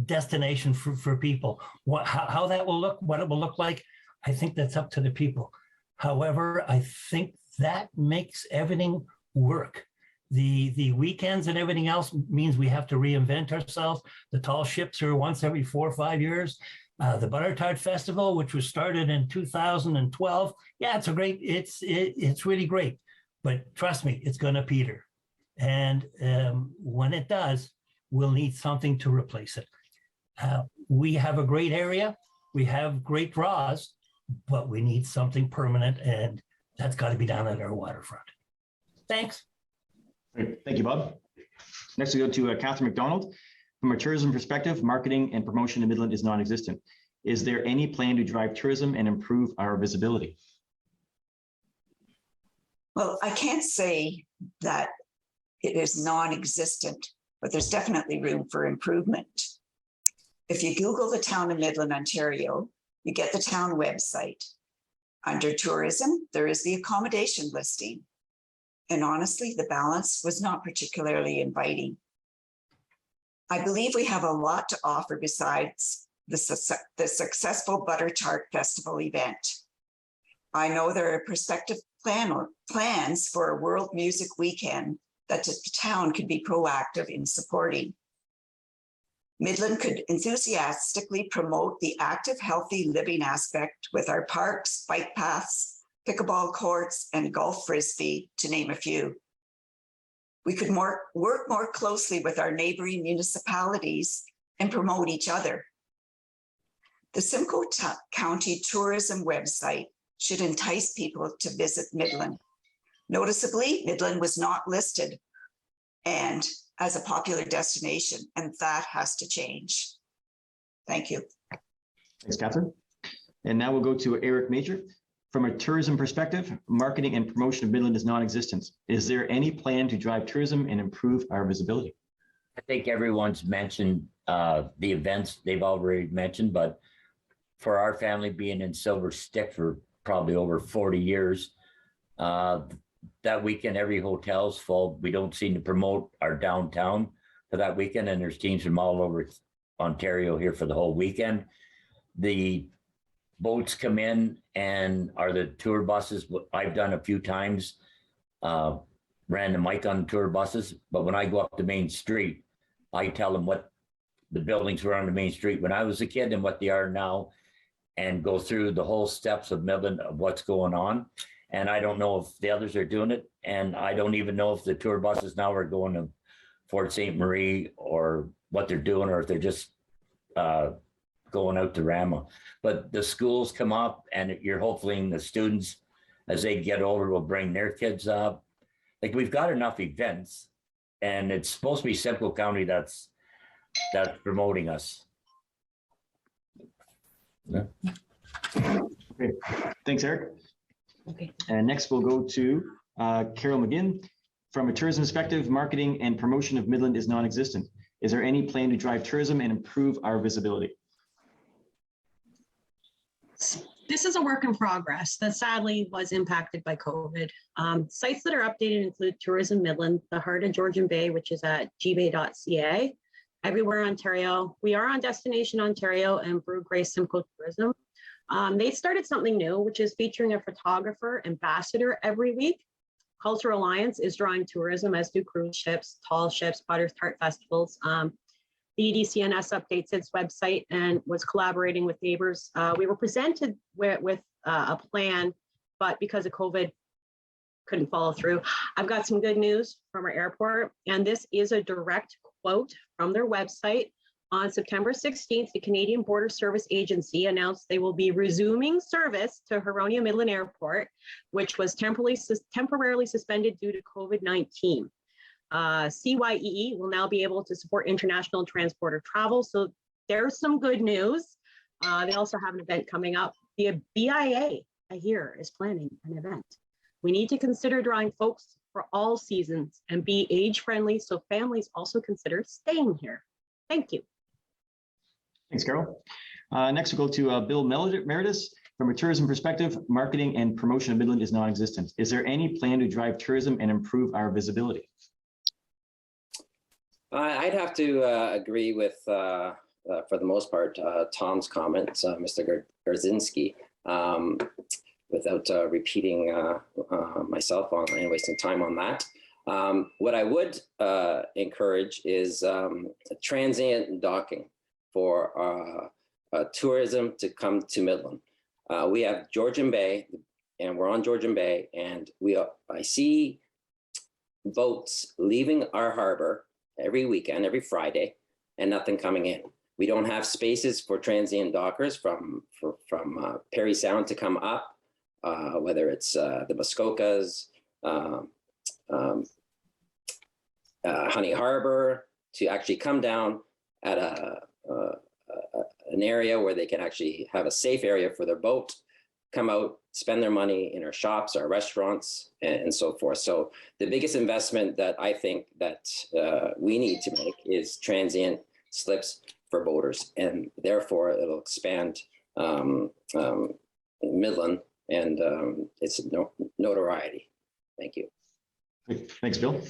destination for people. How that will look, what it will look like, I think that's up to the people. However, I think that makes everything work. The weekends and everything else means we have to reinvent ourselves. The tall ships are once every 4 or 5 years. The Butter Tart Festival, which was started in 2012, yeah, it's really great. But trust me, it's going to peter. And when it does, we'll need something to replace it. We have a great area. We have great draws, but we need something permanent, and that's got to be down at our waterfront. Thanks. Great. Thank you, Bob. Next, we go to Catherine McDonald. From a tourism perspective, marketing and promotion in Midland is non-existent. Is there any plan to drive tourism and improve our visibility? Well, I can't say that it is non-existent, but there's definitely room for improvement. If you Google the town of Midland, Ontario, you get the town website. Under tourism, there is the accommodation listing. And honestly, the balance was not particularly inviting. I believe we have a lot to offer besides the successful Butter Tart Festival event. I know there are prospective plans for a World Music Weekend that the town could be proactive in supporting. Midland could enthusiastically promote the active, healthy living aspect with our parks, bike paths, pickleball courts, and golf frisbee, to name a few. We could work more closely with our neighboring municipalities and promote each other. The Simcoe County Tourism website should entice people to visit Midland. Noticeably, Midland was not listed and as a popular destination, and that has to change. Thank you. Thanks, Catherine. And now we'll go to Eric Major. From a tourism perspective, marketing and promotion of Midland is non-existent. Is there any plan to drive tourism and improve our visibility? I think everyone's mentioned the events they've already mentioned, but for our family being in Silver Stick for probably over 40 years, that weekend, every hotel's full. We don't seem to promote our downtown for that weekend, and there's teams from all over Ontario here for the whole weekend. The boats come in and are the tour buses. I've done a few times, ran the mic on tour buses, but when I go up the main street, I tell them what the buildings were on the main street when I was a kid and what they are now, and go through the whole steps of Midland of what's going on. And I don't know if the others are doing it. And I don't even know if the tour buses now are going to Fort St. Marie or what they're doing, or if they're just going out to Rama. But the schools come up, and you're hopefully the students, as they get older, will bring their kids up. Like, we've got enough events, and it's supposed to be Simcoe County that's promoting us. Yeah. Okay. Thanks, Eric. Okay. And next we'll go to Carol McGinn. From a tourism perspective, marketing and promotion of Midland is non-existent. Is there any plan to drive tourism and improve our visibility? This is a work in progress that sadly was impacted by COVID. Sites that are updated include Tourism Midland, the heart of Georgian Bay, which is at gbay.ca, everywhere in Ontario. We are on Destination Ontario and Brew Grace Simcoe Tourism. They started something new, which is featuring a photographer ambassador every week. Cultural Alliance is drawing tourism, as do cruise ships, tall ships, Potter's Tart festivals. The EDCNS updates its website and was collaborating with neighbors. We were presented with a plan, but because of COVID, couldn't follow through. I've got some good news from our airport, and this is a direct quote from their website. On September 16th, the Canadian Border Service Agency announced they will be resuming service to Huronia Midland Airport, which was temporarily suspended due to COVID-19. CYEE will now be able to support international transporter travel. So there's some good news. They also have an event coming up. The BIA, I hear, is planning an event. We need to consider drawing folks for all seasons and be age-friendly so families also consider staying here. Thank you. Thanks, Carol. Next, we'll go to Bill Meredith. From a tourism perspective, marketing and promotion of Midland is non-existent. Is there any plan to drive tourism and improve our visibility? I'd have to agree with, for the most part, Tom's comments, Mr. Garzinski, without repeating myself on and wasting time on that. What I would encourage is transient docking for tourism to come to Midland. We have Georgian Bay, and we're on Georgian Bay, and I see boats leaving our harbor every weekend, every Friday, and nothing coming in. We don't have spaces for transient dockers from Perry Sound to come up, whether it's the Muskokas, Honey Harbor, to actually come down at an area where they can actually have a safe area for their boat, come out, spend their money in our shops, our restaurants, and so forth. So the biggest investment that I think that we need to make is transient slips for boaters, and therefore it'll expand Midland and its notoriety. Thank you. Thanks, Bill.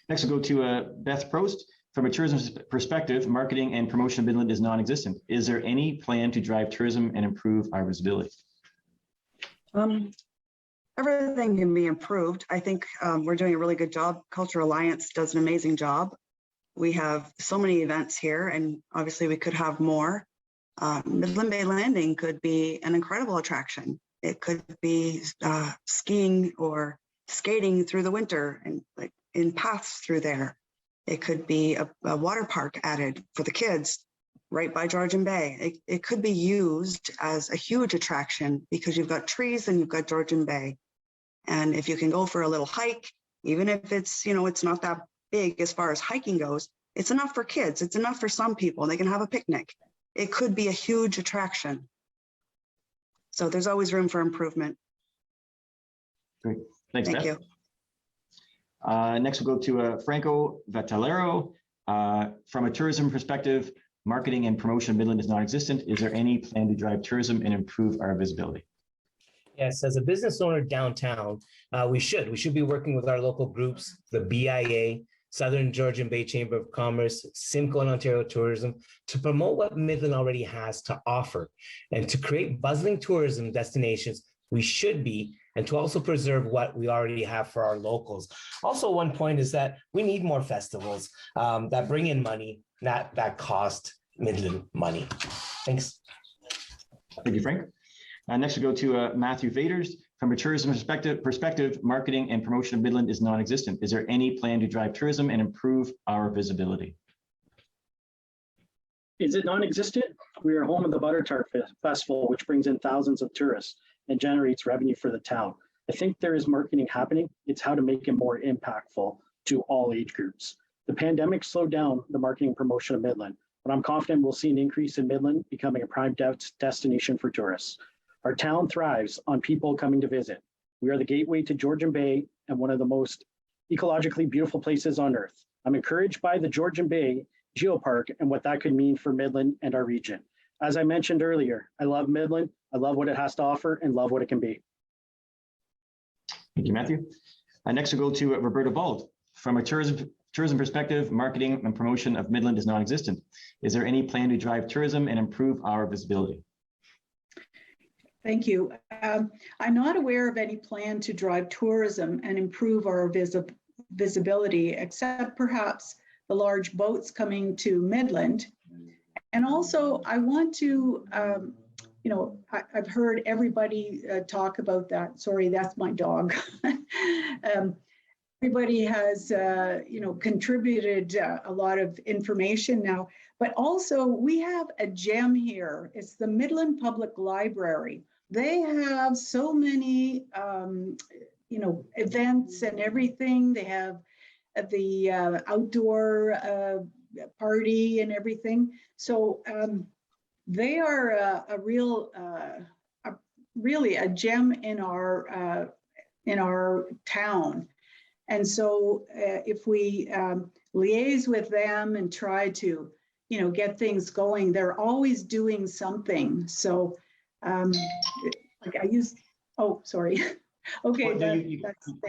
Next, we'll go to Beth Prost. From a tourism perspective, marketing and promotion of Midland is non-existent. Is there any plan to drive tourism and improve our visibility? Everything can be improved. I think we're doing a really good job. Cultural Alliance does an amazing job. We have so many events here, and obviously we could have more. Midland Bay Landing could be an incredible attraction. It could be skiing or skating through the winter and like in paths through there. It could be a water park added for the kids right by Georgian Bay. It could be used as a huge attraction because you've got trees and you've got Georgian Bay. And if you can go for a little hike, even if it's, it's not that big as far as hiking goes, it's enough for kids. It's enough for some people. They can have a picnic. It could be a huge attraction. So there's always room for improvement. Great. Thanks, Thank Beth. you. Next, we'll go to Franco Vattalero. From a tourism perspective, marketing and promotion of Midland is non-existent. Is there any plan to drive tourism and improve our visibility? Yes, as a business owner downtown, we should be working with our local groups, the BIA, Southern Georgian Bay Chamber of Commerce, Simcoe and Ontario Tourism, to promote what Midland already has to offer and to create bustling tourism destinations. We should be, and to also preserve what we already have for our locals. Also, one point is that we need more festivals that bring in money, not that cost Midland money. Thanks. Thank you, Frank. Next, we go to Matthew Vaders. From a tourism perspective, marketing and promotion of Midland is non-existent. Is there any plan to drive tourism and improve our visibility? Is it non-existent? We are home of the Butter Tart Festival, which brings in thousands of tourists and generates revenue for the town. I think there is marketing happening. It's how to make it more impactful to all age groups. The pandemic slowed down the marketing promotion of Midland, but I'm confident we'll see an increase in Midland becoming a prime destination for tourists. Our town thrives on people coming to visit. We are the gateway to Georgian Bay and one of the most ecologically beautiful places on earth. I'm encouraged by the Georgian Bay Geopark and what that could mean for Midland and our region. As I mentioned earlier, I love Midland. I love what it has to offer and love what it can be. Thank you, Matthew. Next, we'll go to Roberta Bald. From a tourism perspective, marketing and promotion of Midland is non-existent. Is there any plan to drive tourism and improve our visibility? Thank you. I'm not aware of any plan to drive tourism and improve our visibility, except perhaps the large boats coming to Midland. And also, I want to, I've heard everybody talk about that. Sorry, that's my dog. Everybody has, contributed a lot of information now, but also we have a gem here. It's the Midland Public Library. They have so many, events and everything. They have the outdoor party and everything. So they are really a gem in our town. And so if we liaise with them and try to, get things going, they're always doing something. So sorry. Okay. Well, you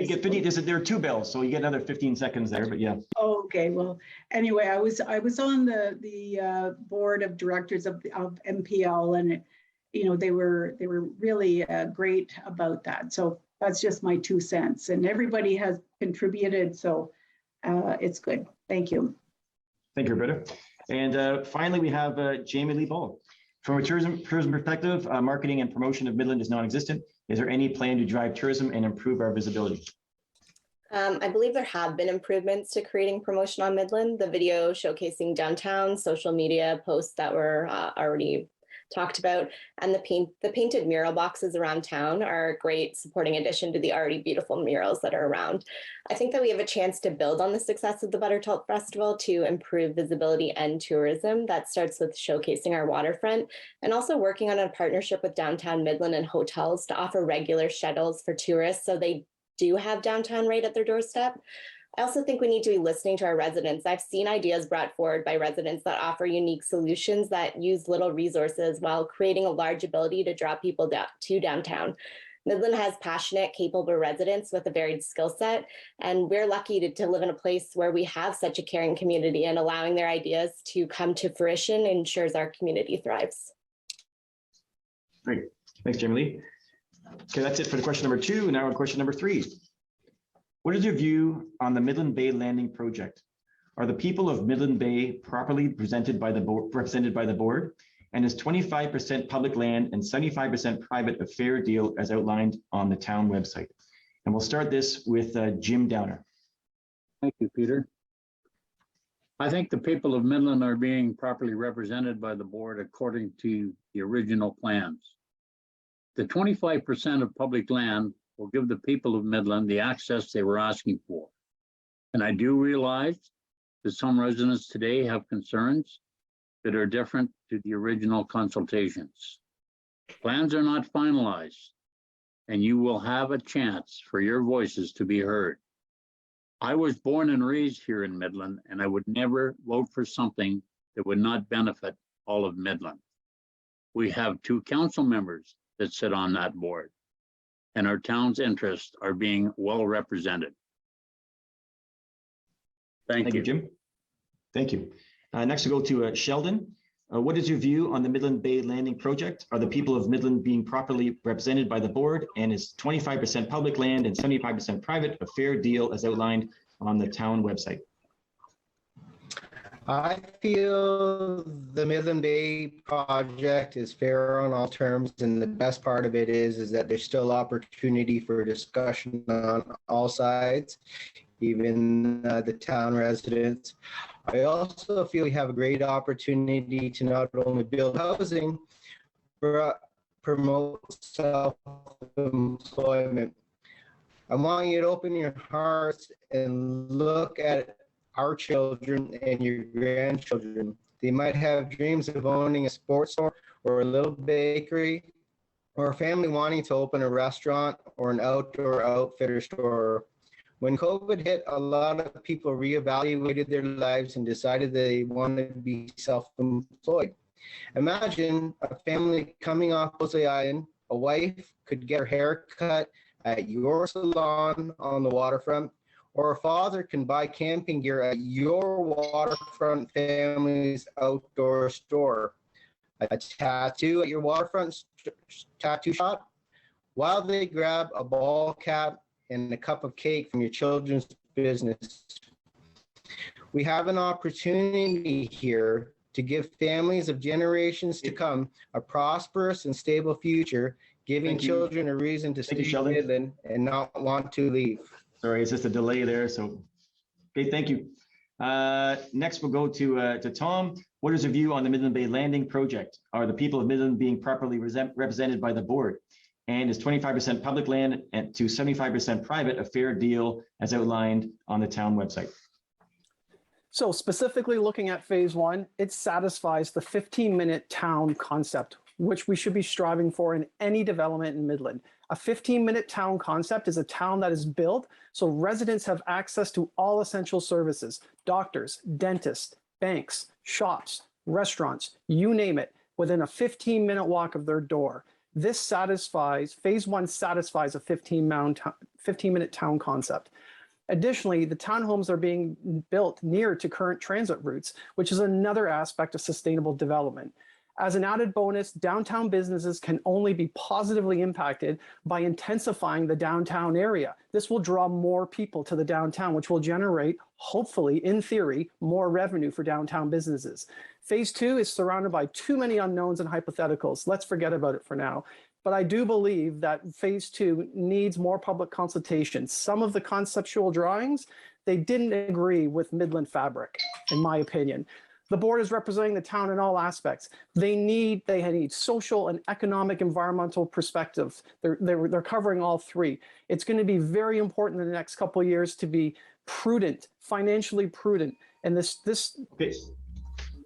get 50, there are two bells, so you get another 15 seconds there, but yeah. Oh, okay. Well, anyway, I was on the board of directors of MPL, and they were really great about that. So that's just my 2 cents, and everybody has contributed, so it's good. Thank you. Thank you, Roberta. And finally, we have Jamie Lee Ball. From a tourism perspective, marketing and promotion of Midland is non-existent. Is there any plan to drive tourism and improve our visibility? I believe there have been improvements to creating promotion on Midland. The video showcasing downtown, social media posts that were already talked about, and the painted mural boxes around town are a great supporting addition to the already beautiful murals that are around. I think that we have a chance to build on the success of the Butter Tart Festival to improve visibility and tourism. That starts with showcasing our waterfront and also working on a partnership with downtown Midland and hotels to offer regular shuttles for tourists so they do have downtown right at their doorstep. I also think we need to be listening to our residents. I've seen ideas brought forward by residents that offer unique solutions that use little resources while creating a large ability to draw people to downtown. Midland has passionate, capable residents with a varied skill set, and we're lucky to live in a place where we have such a caring community, and allowing their ideas to come to fruition ensures our community thrives. Great. Thanks, Jamie Lee. Okay, that's it for the question number 2. Now question number 3. What is your view on the Midland Bay Landing project? Are the people of Midland Bay properly represented by the board? And is 25% public land and 75% private a fair deal as outlined on the town website? And we'll start this with Jim Downer. Thank you, Peter. I think the people of Midland are being properly represented by the board according to the original plans. The 25% of public land will give the people of Midland the access they were asking for. And I do realize that some residents today have concerns that are different to the original consultations. Plans are not finalized, and you will have a chance for your voices to be heard. I was born and raised here in Midland, and I would never vote for something that would not benefit all of Midland. We have 2 council members that sit on that board, and our town's interests are being well represented. Thank you, Jim. Thank you. Next we'll go to Sheldon. What is your view on the Midland Bay Landing project? Are the people of Midland being properly represented by the board, and is 25% public land and 75% private a fair deal as outlined on the town website? I feel the Midland Bay project is fair on all terms, and the best part of it is that there's still opportunity for discussion on all sides, even the town residents. I also feel we have a great opportunity to not only build housing, but promote self-employment. I want you to open your hearts and look at our children and your grandchildren. They might have dreams of owning a sports store or a little bakery, or a family wanting to open a restaurant or an outdoor outfitter store. When COVID hit, a lot of people reevaluated their lives and decided they wanted to be self-employed. Imagine a family coming off Jose Island. A wife could get her hair cut at your salon on the waterfront, or a father can buy camping gear at your waterfront family's outdoor store. A tattoo at your waterfront tattoo shop, while they grab a ball cap and a cup of cake from your children's business. We have an opportunity here to give families of generations to come a prosperous and stable future, giving children a reason to stay in Midland and not want to leave. Sorry, it's just a delay there. So, okay, thank you. Next, we'll go to Tom. What is your view on the Midland Bay Landing project? Are the people of Midland being properly represented by the board? And is 25% public land and to 75% private a fair deal as outlined on the town website? So specifically looking at phase 1, it satisfies the 15-minute town concept, which we should be striving for in any development in Midland. A 15-minute town concept is a town that is built so residents have access to all essential services: doctors, dentists, banks, shops, restaurants, you name it, within a 15-minute walk of their door. This satisfies, phase 1 satisfies a 15-minute town concept. Additionally, the townhomes are being built near to current transit routes, which is another aspect of sustainable development. As an added bonus, downtown businesses can only be positively impacted by intensifying the downtown area. This will draw more people to the downtown, which will generate, hopefully, in theory, more revenue for downtown businesses. Phase 2 is surrounded by too many unknowns and hypotheticals. Let's forget about it for now. But I do believe that phase 2 needs more public consultation. Some of the conceptual drawings, they didn't agree with Midland fabric, in my opinion. The board is representing the town in all aspects. They need social and economic environmental perspectives. They're covering all 3. It's going to be very important in the next couple of years to be prudent, financially prudent. And this. Okay.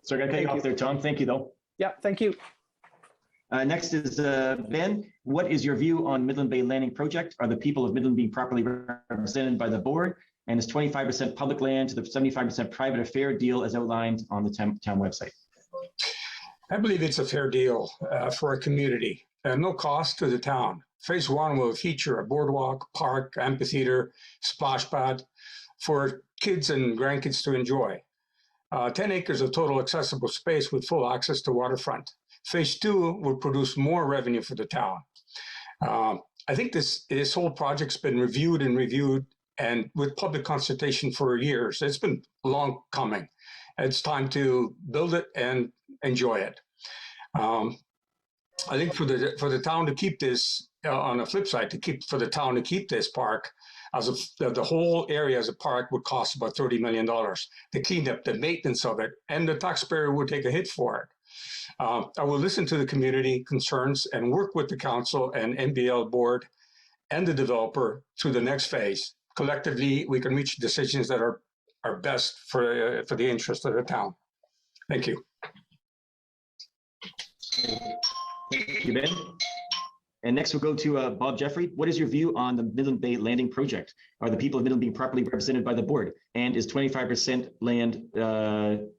So I'm going to cut you off there, Tom. Thank you, though. Yeah, thank you. Next is Ben. What is your view on Midland Bay Landing project? Are the people of Midland being properly represented by the board? And is 25% public land to the 75% private a fair deal as outlined on the town website? I believe it's a fair deal for a community and no cost to the town. Phase 1 will feature a boardwalk, park, amphitheater, splash pad for kids and grandkids to enjoy. 10 acres of total accessible space with full access to waterfront. Phase 2 will produce more revenue for the town. I think this whole project's been reviewed and with public consultation for years. It's been long coming. It's time to build it and enjoy it. I think for the town to keep this, on the flip side, for the town to keep this park, the whole area as a park would cost about $30 million. The cleanup, the maintenance of it, and the taxpayer would take a hit for it. I will listen to the community concerns and work with the council and NBL board and the developer through the next phase. Collectively, we can reach decisions that are best for the interest of the town. Thank you. Thank you, Ben. And next we'll go to Bob Jeffrey. What is your view on the Midland Bay Landing project? Are the people of Midland being properly represented by the board? And is 25% land,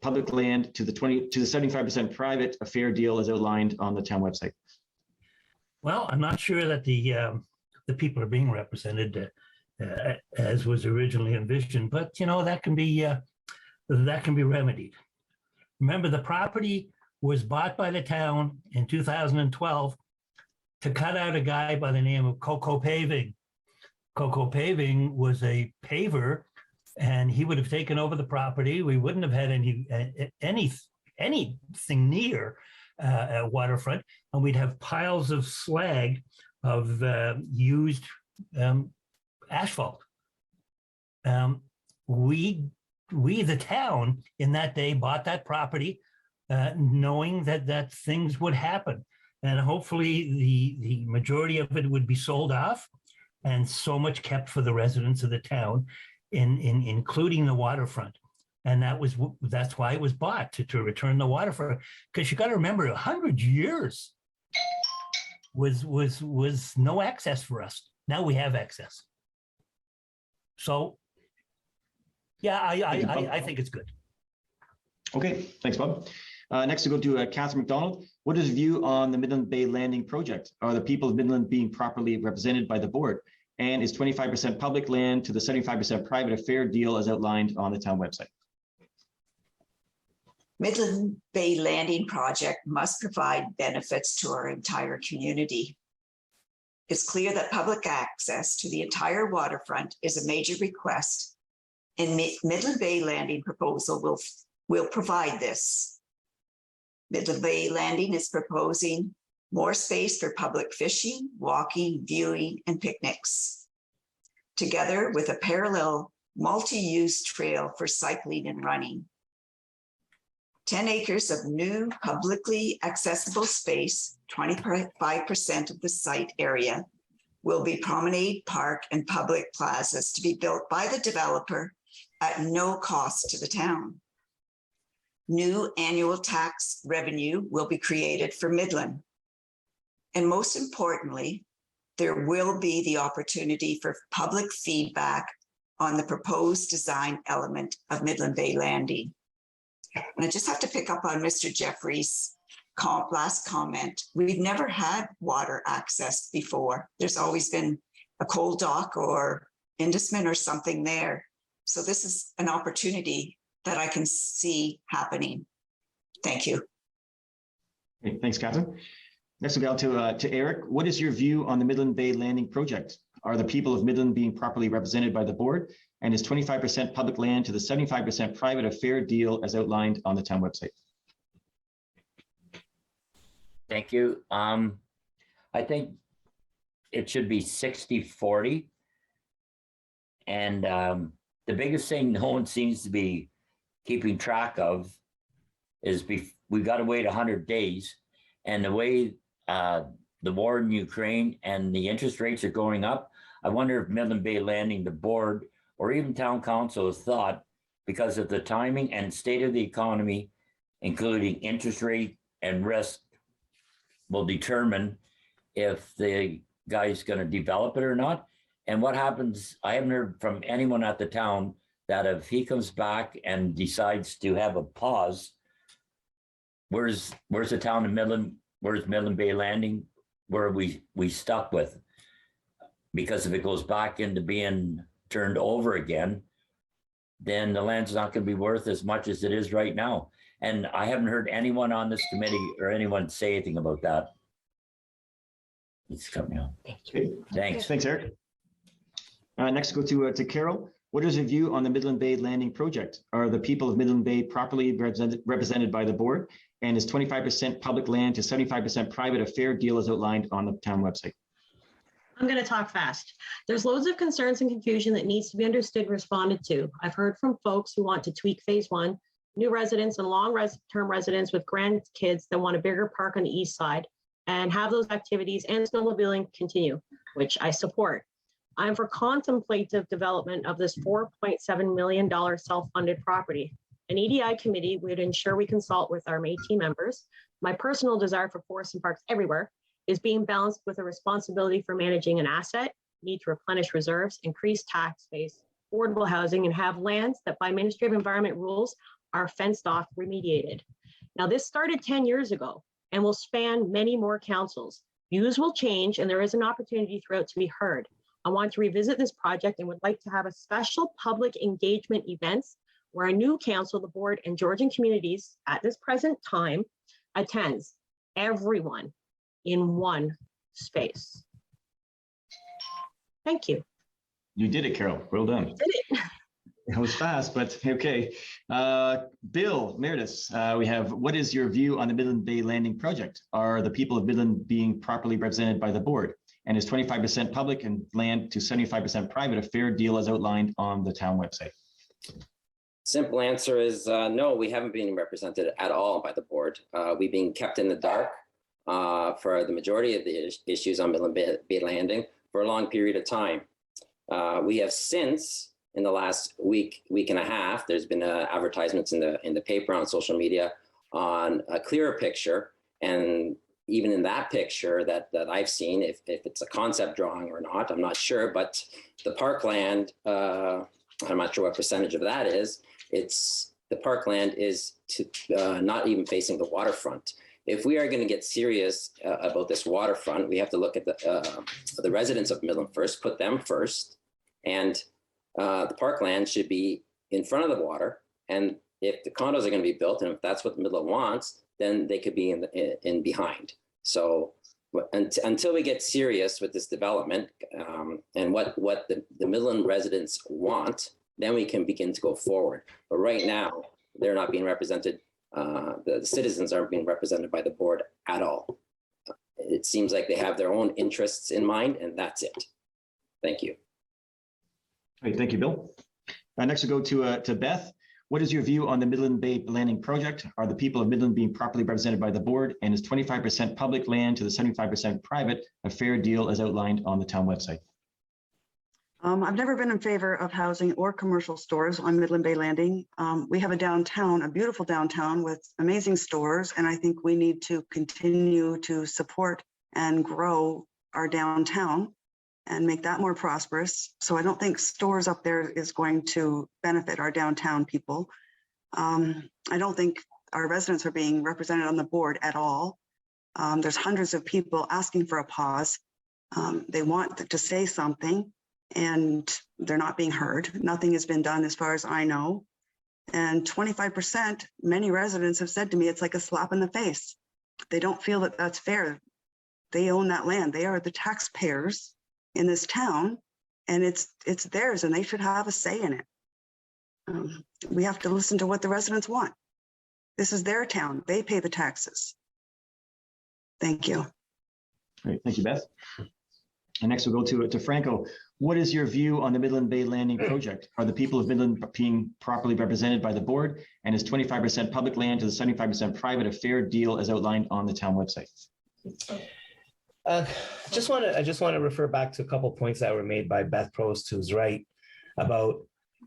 public land to the 75% private a fair deal as outlined on the town website? Well, I'm not sure that the people are being represented as was originally envisioned, but that can be remedied. Remember, the property was bought by the town in 2012 to cut out a guy by the name of Coco Paving. Coco Paving was a paver, and he would have taken over the property. We wouldn't have had anything near Waterfront, and we'd have piles of slag of used asphalt. We, the town, in that day bought that property, knowing that things would happen. And hopefully the majority of it would be sold off and so much kept for the residents of the town, including the waterfront. And that's why it was bought, to return the waterfront. Because you got to remember, 100 years was no access for us. Now we have access. So yeah, I think it's good. Okay, thanks, Bob. Next, we'll go to Catherine Mcdonald. What is your view on the Midland Bay Landing project? Are the people of Midland being properly represented by the board? And is 25% public land to the 75% private a fair deal as outlined on the town website? Midland Bay Landing project must provide benefits to our entire community. It's clear that public access to the entire waterfront is a major request, and Midland Bay Landing proposal will provide this. Midland Bay Landing is proposing more space for public fishing, walking, viewing, and picnics, together with a parallel multi-use trail for cycling and running. 10 acres of new publicly accessible space, 25% of the site area, will be promenade, park, and public plazas to be built by the developer at no cost to the town. New annual tax revenue will be created for Midland. And most importantly, there will be the opportunity for public feedback on the proposed design element of Midland Bay Landing. And I just have to pick up on Mr. Jeffrey's last comment. We've never had water access before. There's always been a coal dock or Indusman or something there. So this is an opportunity that I can see happening. Thank you. Okay, thanks, Catherine. Next we'll go to Eric. What is your view on the Midland Bay Landing project? Are the people of Midland being properly represented by the board? And is 25% public land to the 75% private a fair deal as outlined on the town website? Thank you. I think it should be 60-40. And the biggest thing no one seems to be keeping track of is we've got to wait 100 days. And the way the war in Ukraine and the interest rates are going up, I wonder if Midland Bay Landing, the board, or even town council has thought, because of the timing and state of the economy, including interest rate and risk, will determine if the guy's going to develop it or not. And what happens, I haven't heard from anyone at the town that if he comes back and decides to have a pause, where's the town of Midland? Where's Midland Bay Landing? Where are we stuck with? Because if it goes back into being turned over again, then the land's not going to be worth as much as it is right now. And I haven't heard anyone on this committee or anyone say anything about that. It's coming out. Okay. Thanks. Thanks, Eric. Next, go to Carol. What is your view on the Midland Bay Landing project? Are the people of Midland Bay properly represented by the board? And is 25% public land to 75% private a fair deal as outlined on the town website? I'm going to talk fast. There's loads of concerns and confusion that needs to be understood and responded to. I've heard from folks who want to tweak phase one, new residents and long-term residents with grandkids that want a bigger park on the east side and have those activities and snowmobiling continue, which I support. I'm for contemplative development of this $4.7 million self-funded property. An EDI committee would ensure we consult with our Métis members. My personal desire for forests and parks everywhere is being balanced with a responsibility for managing an asset, need to replenish reserves, increase tax base, affordable housing, and have lands that by Ministry of Environment rules are fenced off, remediated. Now, this started 10 years ago and will span many more councils. Views will change and there is an opportunity throughout to be heard. I want to revisit this project and would like to have a special public engagement events where a new council, the board, and Georgian communities at this present time attends, everyone in one space. Thank you. You did it, Carol. Well done. Did it. It was fast, but okay. Bill, Meredith, we have, what is your view on the Midland Bay Landing project? Are the people of Midland being properly represented by the board? And is 25% public and land to 75% private a fair deal as outlined on the town website? Simple answer is no, we haven't been represented at all by the board. We've been kept in the dark for the majority of the issues on Midland Bay Landing for a long period of time. We have since, in the last week and a half, there's been advertisements in the paper, on social media, on a clearer picture. And even in that picture that I've seen, if it's a concept drawing or not, I'm not sure, but the parkland, I'm not sure what percentage of that is. The parkland is not even facing the waterfront. If we are going to get serious about this waterfront, we have to look at the residents of Midland first, put them first, and the parkland should be in front of the water. And if the condos are going to be built, and if that's what Midland wants, then they could be in behind. So until we get serious with this development and what the Midland residents want, then we can begin to go forward. But right now, they're not being represented. The citizens aren't being represented by the board at all. It seems like they have their own interests in mind, and that's it. Thank you. Great, thank you, Bill. Next we'll go to Beth. What is your view on the Midland Bay Landing project? Are the people of Midland being properly represented by the board? And is 25% public land to the 75% private a fair deal as outlined on the town website? I've never been in favor of housing or commercial stores on Midland Bay Landing. We have a downtown, a beautiful downtown with amazing stores, and I think we need to continue to support and grow our downtown and make that more prosperous. So I don't think stores up there is going to benefit our downtown people. I don't think our residents are being represented on the board at all. There's hundreds of people asking for a pause. They want to say something, and they're not being heard. Nothing has been done as far as I know. And 25%, many residents have said to me, it's like a slap in the face. They don't feel that that's fair. They own that land. They are the taxpayers in this town, and it's theirs, and they should have a say in it. We have to listen to what the residents want. This is their town. They pay the taxes. Thank you. Great, thank you, Beth. And next we'll go to Franco. What is your view on the Midland Bay Landing project? Are the people of Midland being properly represented by the board? And is 25% public land to the 75% private a fair deal as outlined on the town website? I just want to refer back to a couple of points that were made by Beth Prost, who's right about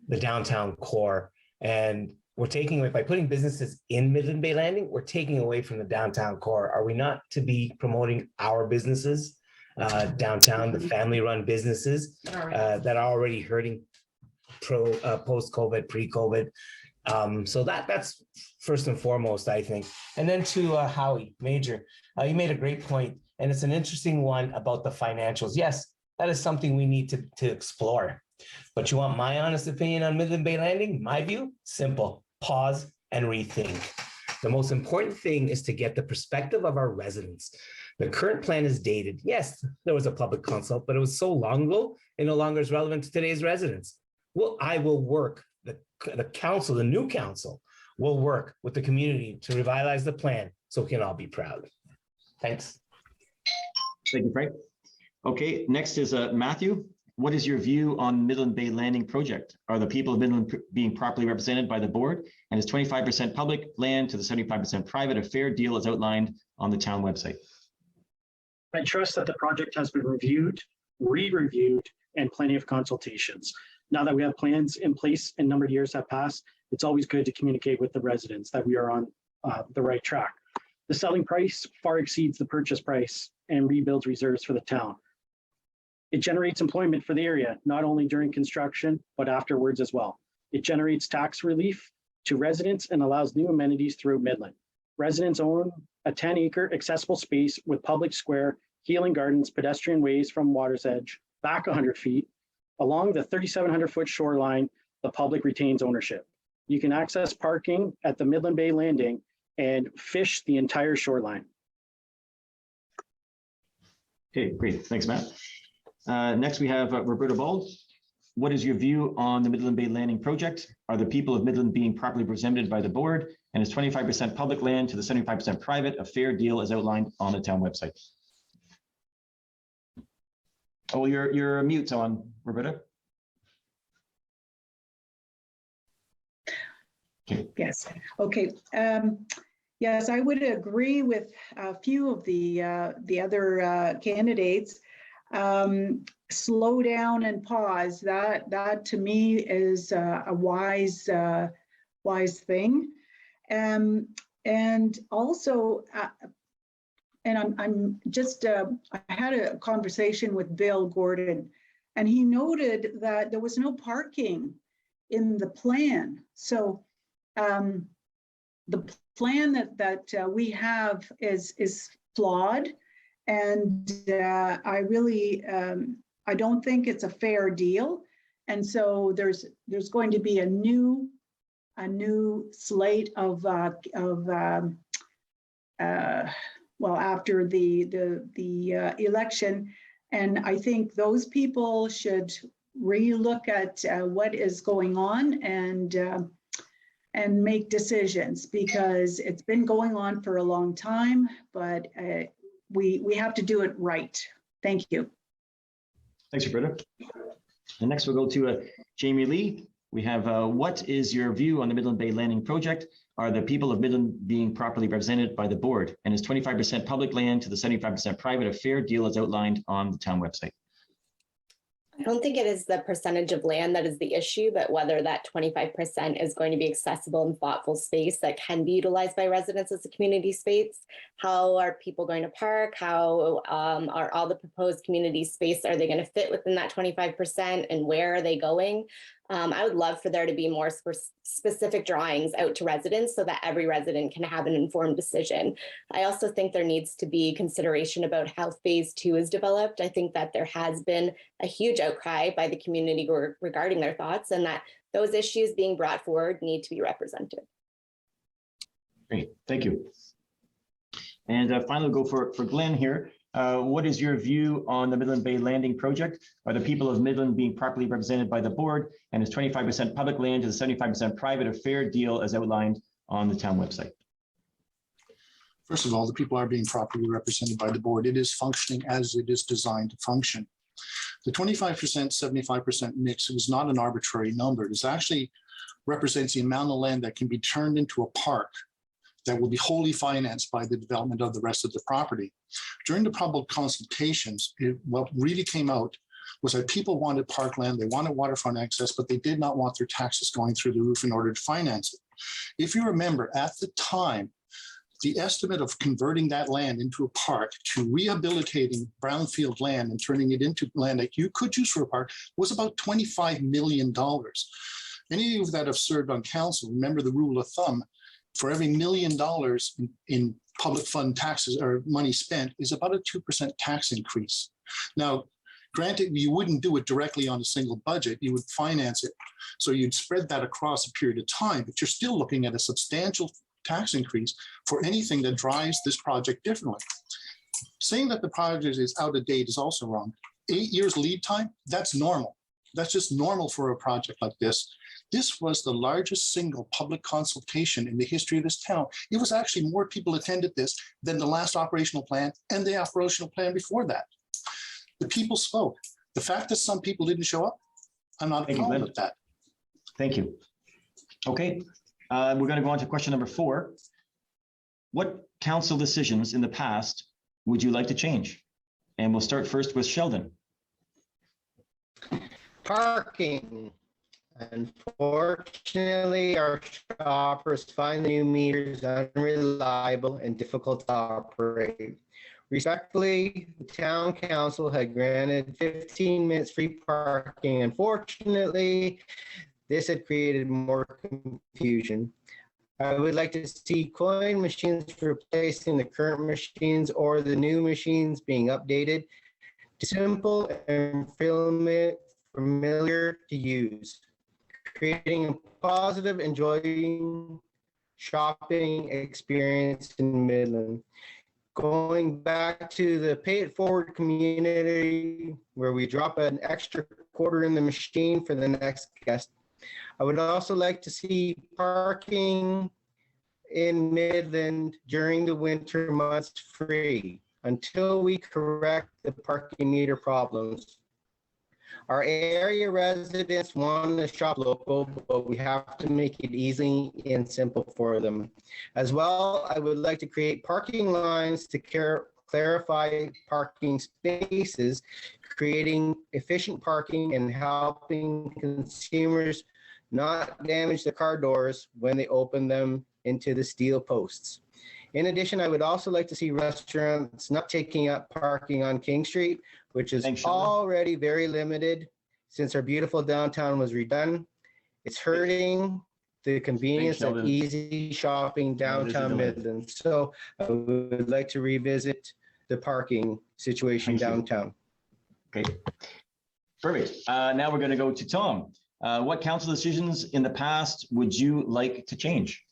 the downtown core. And we're taking away, by putting businesses in Midland Bay Landing, we're taking away from the downtown core. Are we not to be promoting our businesses downtown, the family-run businesses that are already hurting post-COVID, pre-COVID? So that's first and foremost, I think. And then to Howie, Major, you made a great point, and it's an interesting one about the financials. Yes, that is something we need to explore. But you want my honest opinion on Midland Bay Landing? My view, simple: pause and rethink. The most important thing is to get the perspective of our residents. The current plan is dated. Yes, there was a public consult, but it was so long ago, it no longer is relevant to today's residents. Well, I will work, the council, the new council, will work with the community to revitalize the plan so we can all be proud. Thanks. Thank you, Frank. Okay, next is Matthew. What is your view on Midland Bay Landing project? Are the people of Midland being properly represented by the board? And is 25% public land to the 75% private a fair deal as outlined on the town website? I trust that the project has been reviewed, re-reviewed, and plenty of consultations. Now that we have plans in place and numbered years have passed, it's always good to communicate with the residents that we are on the right track. The selling price far exceeds the purchase price and rebuilds reserves for the town. It generates employment for the area, not only during construction, but afterwards as well. It generates tax relief to residents and allows new amenities throughout Midland. Residents own a 10-acre accessible space with public square, healing gardens, pedestrian ways from water's edge, back 100 feet. Along the 3,700-foot shoreline, the public retains ownership. You can access parking at the Midland Bay Landing and fish the entire shoreline. Okay, great. Thanks, Matt. Next, we have Roberta Bald. What is your view on the Midland Bay Landing project? Are the people of Midland being properly represented by the board? And is 25% public land to the 75% private a fair deal as outlined on the town website? Oh, your mute's on, Roberta. Okay. Yes. Okay. Yes, I would agree with a few of the other candidates. Slow down and pause. That to me is a wise thing. And also, and I'm just I had a conversation with Bill Gordon, and he noted that there was no parking in the plan. So the plan that we have is flawed, and I really I don't think it's a fair deal. And so there's going to be a new slate of well, after the election, and I think those people should relook at what is going on and make decisions, because it's been going on for a long time, but we have to do it right. Thank you. Thanks, Roberta. And next we'll go to Jamie Lee. We have, what is your view on the Midland Bay Landing project? Are the people of Midland being properly represented by the board? And is 25% public land to the 75% private a fair deal as outlined on the town website? I don't think it is the percentage of land that is the issue, but whether that 25% is going to be accessible and thoughtful space that can be utilized by residents as a community space. How are people going to park? How are all the proposed community space, are they going to fit within that 25%, and where are they going? I would love for there to be more specific drawings out to residents so that every resident can have an informed decision. I also think there needs to be consideration about how phase 2 is developed. I think that there has been a huge outcry by the community regarding their thoughts, and that those issues being brought forward need to be represented. Great, thank you. And finally, we'll go for Glenn here. What is your view on the Midland Bay Landing project? Are the people of Midland being properly represented by the board? And is 25% public land to the 75% private a fair deal as outlined on the town website? First of all, the people are being properly represented by the board. It is functioning as it is designed to function. The 25%, 75% mix was not an arbitrary number. It actually represents the amount of land that can be turned into a park that will be wholly financed by the development of the rest of the property. During the public consultations, what really came out was that people wanted parkland, they wanted waterfront access, but they did not want their taxes going through the roof in order to finance it. If you remember, at the time, the estimate of converting that land into a park to rehabilitating brownfield land and turning it into land that you could use for a park was about $25 million. Any of you that have served on council, remember the rule of thumb, for every $1 million in public fund taxes or money spent is about a 2% tax increase. Now, granted, you wouldn't do it directly on a single budget, you would finance it. So you'd spread that across a period of time, but you're still looking at a substantial tax increase for anything that drives this project differently. Saying that the project is out of date is also wrong. 8 years lead time, that's normal. That's just normal for a project like this. This was the largest single public consultation in the history of this town. It was actually more people attended this than the last operational plan and the operational plan before that. The people spoke. The fact that some people didn't show up, I'm not appalled with that. Thank you. Okay, we're going to go on to question number 4. What council decisions in the past would you like to change? And we'll start first with Sheldon. Parking. Unfortunately, our shoppers find the new meters unreliable and difficult to operate. Respectfully, the town council had granted 15 minutes free parking. Unfortunately, this had created more confusion. I would like to see coin machines replacing the current machines or the new machines being updated to simple and familiar to use, creating a positive, enjoying shopping experience in Midland. Going back to the pay it forward community where we drop an extra quarter in the machine for the next guest. I would also like to see parking in Midland during the winter months free until we correct the parking meter problems. Our area residents want to shop local, but we have to make it easy and simple for them. As well, I would like to create parking lines to clarify parking spaces, creating efficient parking and helping consumers not damage the car doors when they open them into the steel posts. In addition, I would also like to see restaurants not taking up parking on King Street, which is already very limited since our beautiful downtown was redone. It's hurting the convenience of easy shopping downtown Midland. So I would like to revisit the parking situation downtown. Okay, perfect. Now we're going to go to Tom. What council decisions in the past would you like to change?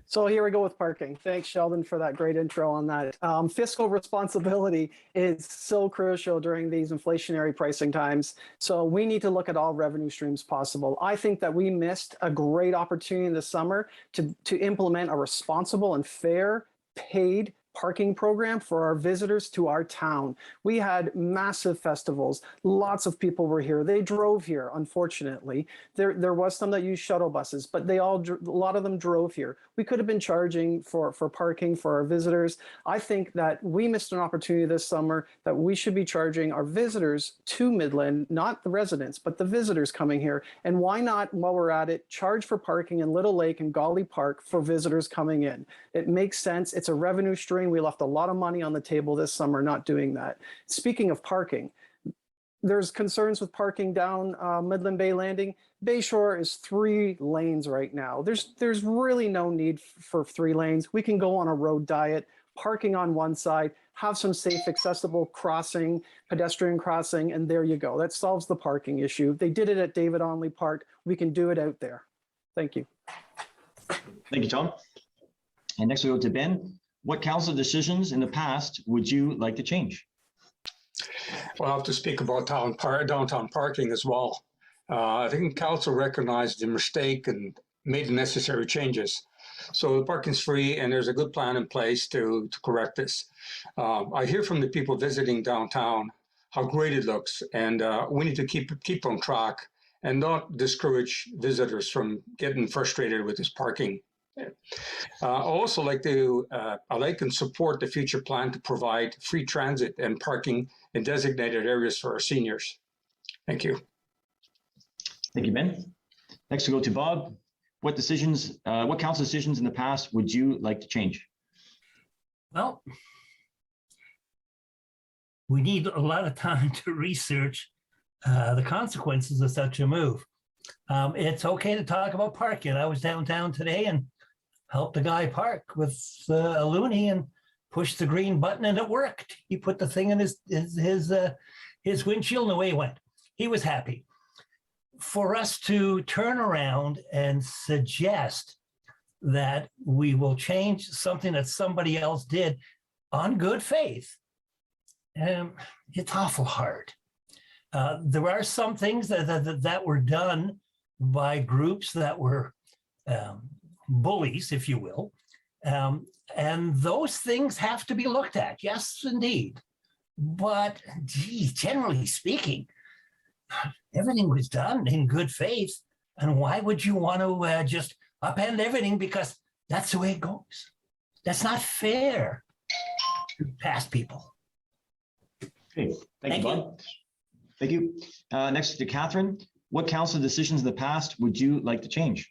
So here we go with parking. Thanks, Sheldon, for that great intro on that. Fiscal responsibility is so crucial during these inflationary pricing times. So we need to look at all revenue streams possible. I think that we missed a great opportunity this summer to implement a responsible and fair paid parking program for our visitors to our town. We had massive festivals. Lots of people were here. They drove here, unfortunately. There was some that used shuttle buses, but a lot of them drove here. We could have been charging for parking for our visitors. I think that we missed an opportunity this summer that we should be charging our visitors to Midland, not the residents, but the visitors coming here. And why not, while we're at it, charge for parking in Little Lake and Golly Park for visitors coming in? It makes sense. It's a revenue stream. We left a lot of money on the table this summer not doing that. Speaking of parking, there's concerns with parking down Midland Bay Landing. Bayshore is 3 lanes right now. There's really no need for 3 lanes. We can go on a road diet, parking on one side, have some safe, accessible crossing, pedestrian crossing, and there you go. That solves the parking issue. They did it at David Onley Park. We can do it out there. Thank you. Thank you, Tom. And next we go to Ben. What council decisions in the past would you like to change? Well, I have to speak about downtown parking as well. I think council recognized the mistake and made the necessary changes. So the parking's free and there's a good plan in place to correct this. I hear from the people visiting downtown how great it looks, and we need to keep on track and not discourage visitors from getting frustrated with this parking. I also like to I like and support the future plan to provide free transit and parking in designated areas for our seniors. Thank you. Thank you, Ben. Next we go to Bob. What council decisions in the past would you like to change? Well, we need a lot of time to research the consequences of such a move. It's okay to talk about parking. I was downtown today and helped a guy park with a loonie and pushed the green button and it worked. He put the thing in his windshield and away he went. He was happy. For us to turn around and suggest that we will change something that somebody else did on good faith, it's awful hard. There are some things that were done by groups that were bullies, if you will, and those things have to be looked at. Yes, indeed. But geez, generally speaking, everything was done in good faith. And why would you want to just upend everything because that's the way it goes? That's not fair to past people. Okay, thank you, Bob. Thank you. Next to Catherine. What council decisions in the past would you like to change?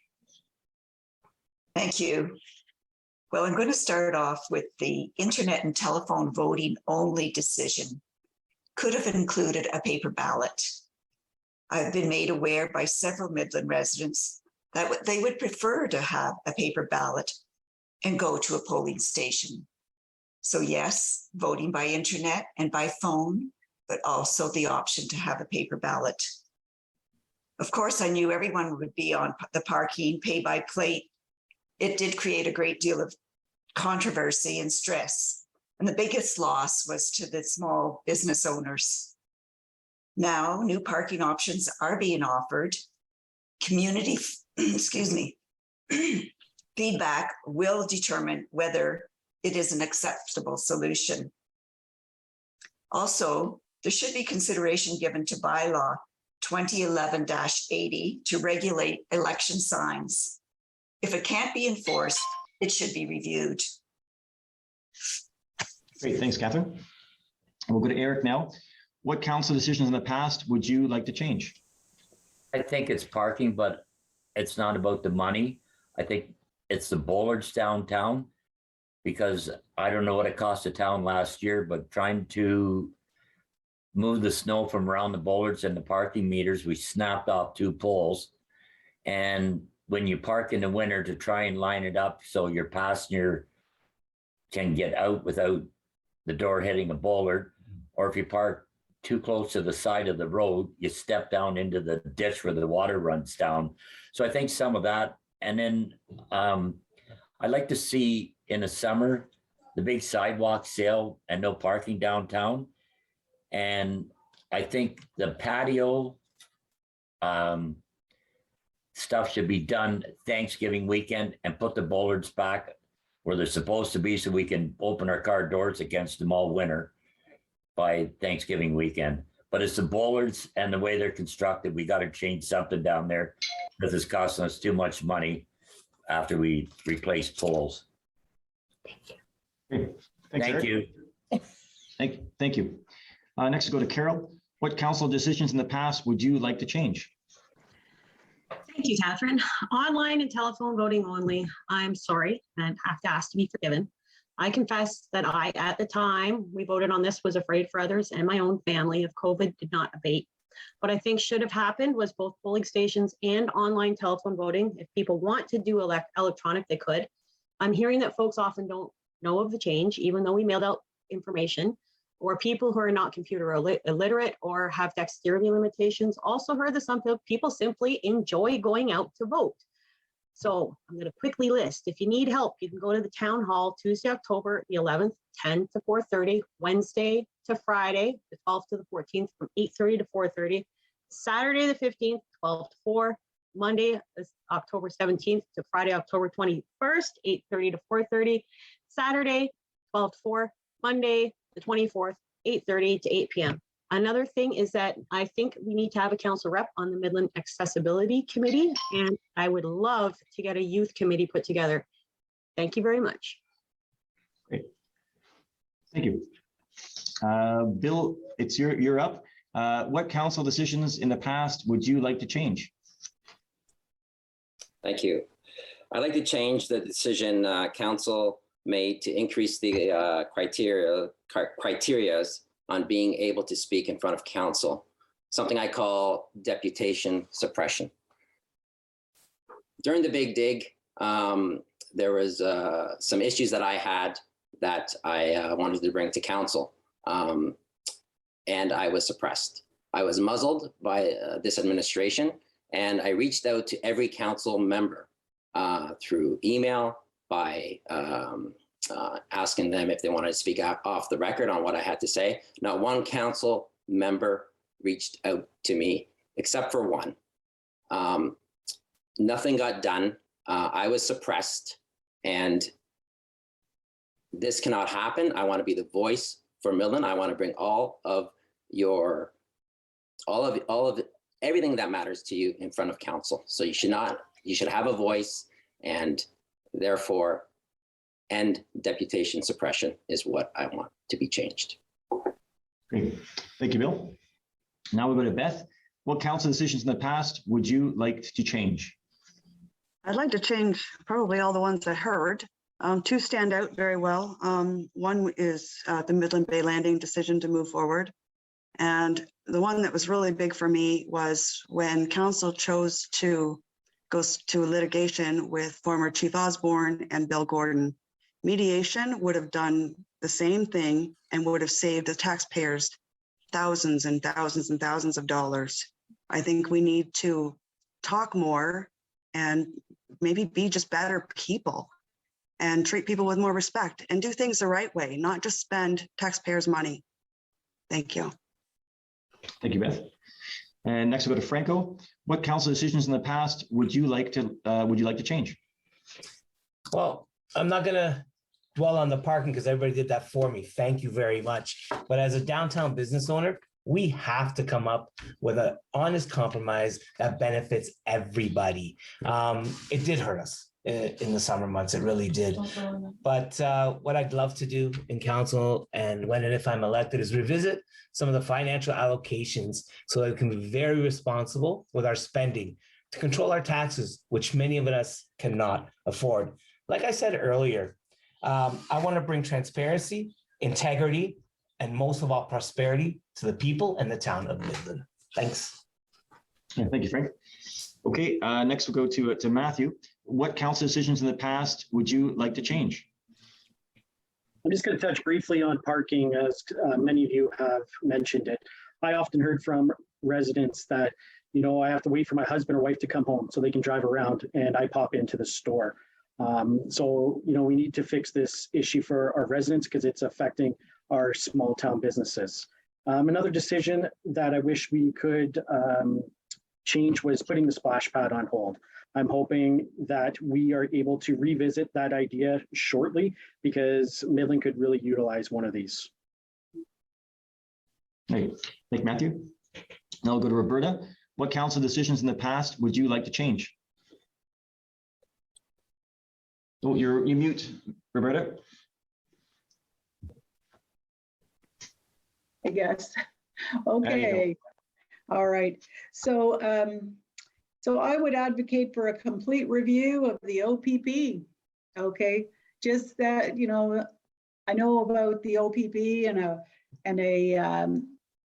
Thank you. Well, I'm going to start off with the internet and telephone voting only decision. Could have included a paper ballot. I've been made aware by several Midland residents that they would prefer to have a paper ballot and go to a polling station. So yes, voting by internet and by phone, but also the option to have a paper ballot. Of course, I knew everyone would be on the parking pay by plate. It did create a great deal of controversy and stress. And the biggest loss was to the small business owners. Now, new parking options are being offered. Community, feedback will determine whether it is an acceptable solution. Also, there should be consideration given to bylaw 2011-80 to regulate election signs. If it can't be enforced, it should be reviewed. Great, thanks, Catherine. We'll go to Eric now. What council decisions in the past would you like to change? I think it's parking, but it's not about the money. I think it's the bollards downtown, because I don't know what it cost the town last year, but trying to move the snow from around the bollards and the parking meters, we snapped off 2 poles. And when you park in the winter, to try and line it up so your passenger can get out without the door hitting a bollard, or if you park too close to the side of the road, you step down into the ditch where the water runs down. So I think some of that. And then I like to see in the summer, the big sidewalk sale and no parking downtown. And I think the patio stuff should be done Thanksgiving weekend and put the bollards back where they're supposed to be so we can open our car doors against them all winter by Thanksgiving weekend. But it's the bollards and the way they're constructed. We got to change something down there because it's costing us too much money after we replace poles. Great. Thanks, Thank Eric. you. Thank you. Next, we'll go to Carol. What council decisions in the past would you like to change? Thank you, Catherine. Online and telephone voting only. I'm sorry and have to ask to be forgiven. I confess that at the time we voted on this, was afraid for others and my own family if COVID did not abate. What I think should have happened was both polling stations and online telephone voting. If people want to do electronic, they could. I'm hearing that folks often don't know of the change, even though we mailed out information, or people who are not computer illiterate or have dexterity limitations. Also heard that some people simply enjoy going out to vote. So I'm going to quickly list. If you need help, you can go to the town hall Tuesday, October the 11th, 10 to 4:30, Wednesday to Friday, the 12th to the 14th, from 8:30 to 4:30, Saturday the 15th, 12 to 4, Monday, October 17th to Friday, October 21st, 8:30 to 4:30, Saturday, 12 to 4, Monday, the 24th, 8:30 to 8 p.m. Another thing is that I think we need to have a council rep on the Midland Accessibility Committee, and I would love to get a youth committee put together. Thank you very much. Great. Thank you. Bill, you're up. What council decisions in the past would you like to change? Thank you. I'd like to change the decision council made to increase the criterias on being able to speak in front of council, something I call deputation suppression. During the big dig, there was some issues that I had that I wanted to bring to council, and I was suppressed. I was muzzled by this administration, and I reached out to every council member through email, by asking them if they wanted to speak off the record on what I had to say. Not one council member reached out to me, except for one. Nothing got done. I was suppressed, and this cannot happen. I want to be the voice for Midland. I want to bring all of everything that matters to you in front of council. So you should have a voice, and therefore end deputation suppression is what I want to be changed. Great. Thank you, Bill. Now we'll go to Beth. What council decisions in the past would you like to change? I'd like to change probably all the ones I heard. Two stand out very well. One is the Midland Bay Landing decision to move forward. And the one that was really big for me was when council chose to go to litigation with former Chief Osborne and Bill Gordon. Mediation would have done the same thing and would have saved the taxpayers thousands and thousands and thousands of dollars. I think we need to talk more and maybe be just better people and treat people with more respect and do things the right way, not just spend taxpayers' money. Thank you. Thank you, Beth. And next we'll go to Franco. What council decisions in the past would you like to change? Well, I'm not gonna dwell on the parking because everybody did that for me. Thank you very much. But as a downtown business owner, we have to come up with an honest compromise that benefits everybody. It did hurt us in the summer months. It really did. But what I'd love to do in council and when and if I'm elected is revisit some of the financial allocations so that we can be very responsible with our spending to control our taxes, which many of us cannot afford. Like I said earlier, I want to bring transparency, integrity, and most of all, prosperity to the people and the town of Midland. Thanks. Thank you, Frank. Okay, next we'll go to Matthew. What council decisions in the past would you like to change? I'm just going to touch briefly on parking, as many of you have mentioned it. I often heard from residents that, you know, I have to wait for my husband or wife to come home so they can drive around and I pop into the store. So, you know, we need to fix this issue for our residents because it's affecting our small town businesses. Another decision that I wish we could change was putting the splash pad on hold. I'm hoping that we are able to revisit that idea shortly because Midland could really utilize one of these. Thank you, Matthew. Now we'll go to Roberta. What council decisions in the past would you like to change? Oh, you mute, Roberta. I guess. Okay. All right. So, so I would advocate for a complete review of the OPP. Okay, just that, you know, I know about the OPP and a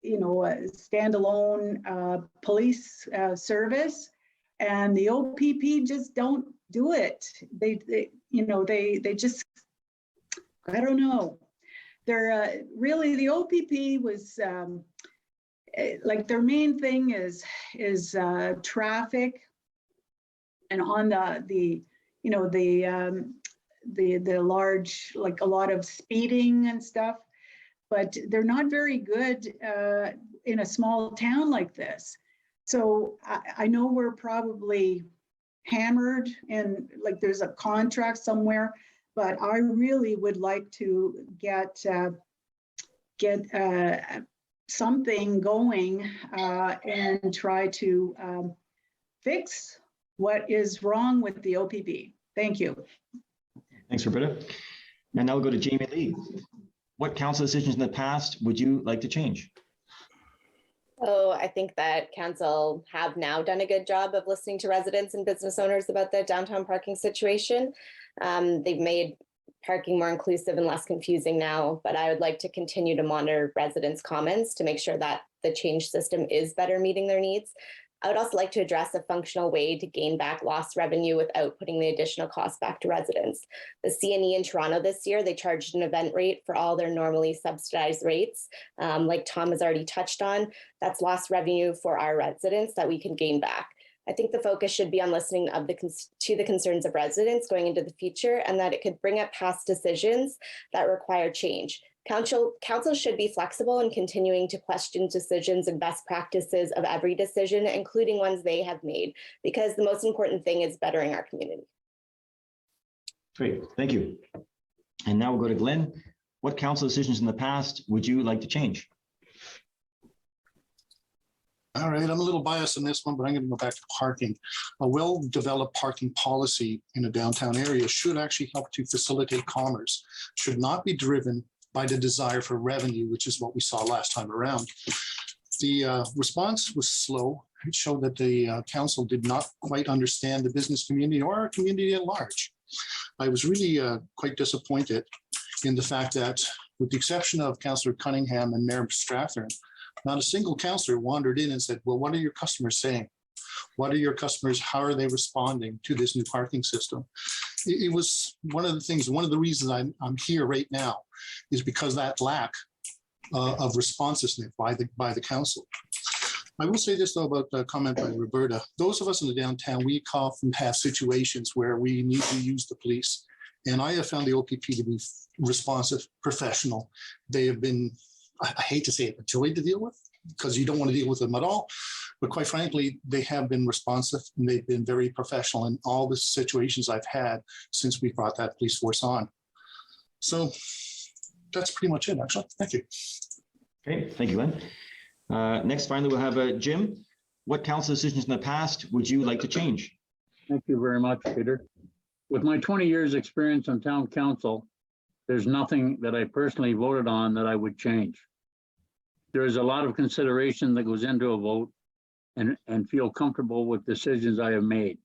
you know, a standalone police service, and the OPP just don't do it. They you know, they just, I don't know. They're really, the OPP was like their main thing is traffic, and on the you know, the large, like a lot of speeding and stuff, but they're not very good in a small town like this. So I know we're probably hammered and like there's a contract somewhere, but I really would like to get something going and try to fix what is wrong with the OPP. Thank you. Thanks, Roberta. And now we'll go to Jamie Lee. What council decisions in the past would you like to change? Oh, I think that council have now done a good job of listening to residents and business owners about the downtown parking situation. They've made parking more inclusive and less confusing now, but I would like to continue to monitor residents' comments to make sure that the change system is better meeting their needs. I would also like to address a functional way to gain back lost revenue without putting the additional cost back to residents. The CNE in Toronto this year, they charged an event rate for all their normally subsidized rates. Like Tom has already touched on, that's lost revenue for our residents that we can gain back. I think the focus should be on listening to the concerns of residents going into the future, and that it could bring up past decisions that require change. Council should be flexible in continuing to question decisions and best practices of every decision, including ones they have made, because the most important thing is bettering our community. Great, thank you. And now we'll go to Glenn. What council decisions in the past would you like to change? All right, I'm a little biased on this one, but I'm going to go back to parking. A well-developed parking policy in a downtown area should actually help to facilitate commerce, should not be driven by the desire for revenue, which is what we saw last time around. The response was slow. It showed that the council did not quite understand the business community or our community at large. I was really quite disappointed in the fact that, with the exception of Councillor Cunningham and Mayor Strathern, not a single councillor wandered in and said, well, what are your customers saying? What are your customers, how are they responding to this new parking system? It was one of the things, one of the reasons I'm here right now is because that lack of responsiveness by the council. I will say this though about the comment by Roberta. Those of us in the downtown, we often have situations where we need to use the police. And I have found the OPP to be responsive, professional. They have been, I hate to say it, a joy to deal with because you don't want to deal with them at all. But quite frankly, they have been responsive and they've been very professional in all the situations I've had since we brought that police force on. So that's pretty much it, actually. Thank you. Okay, thank you, Glenn. Next, finally, we'll have Jim. What council decisions in the past would you like to change? Thank you very much, Peter. With my 20 years experience on town council, there's nothing that I personally voted on that I would change. There is a lot of consideration that goes into a vote and feel comfortable with decisions I have made.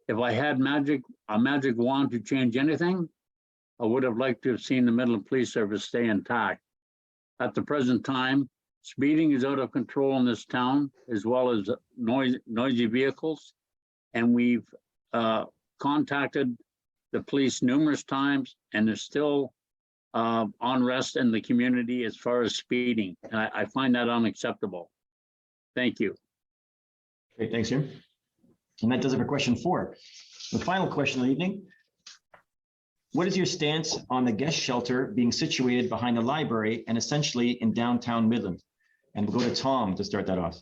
If I had a magic wand to change anything, I would have liked to have seen the Midland Police Service stay intact. At the present time, speeding is out of control in this town, as well as noisy vehicles. And we've contacted the police numerous times, and there's still unrest in the community as far as speeding. And I find that unacceptable. Thank you. Okay, thanks, Jim. And that does it for question 4. The final question of the evening. What is your stance on the guest shelter being situated behind the library and essentially in downtown Midland? And we'll go to Tom to start that off.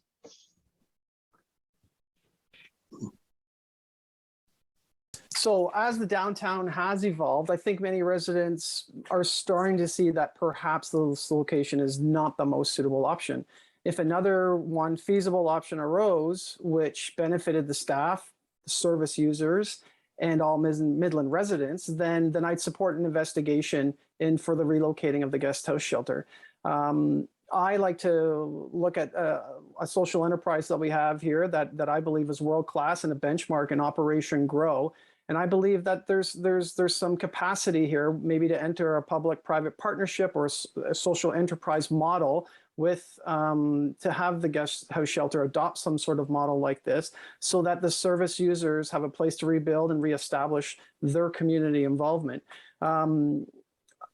So as the downtown has evolved, I think many residents are starting to see that perhaps this location is not the most suitable option. If another one feasible option arose, which benefited the staff, the service users, and all Midland residents, then I'd support an investigation for the relocating of the guest house shelter. I like to look at a social enterprise that we have here that I believe is world-class and a benchmark in Operation Grow. And I believe that there's some capacity here, maybe to enter a public-private partnership or a social enterprise model with to have the guest house shelter adopt some sort of model like this, so that the service users have a place to rebuild and reestablish their community involvement.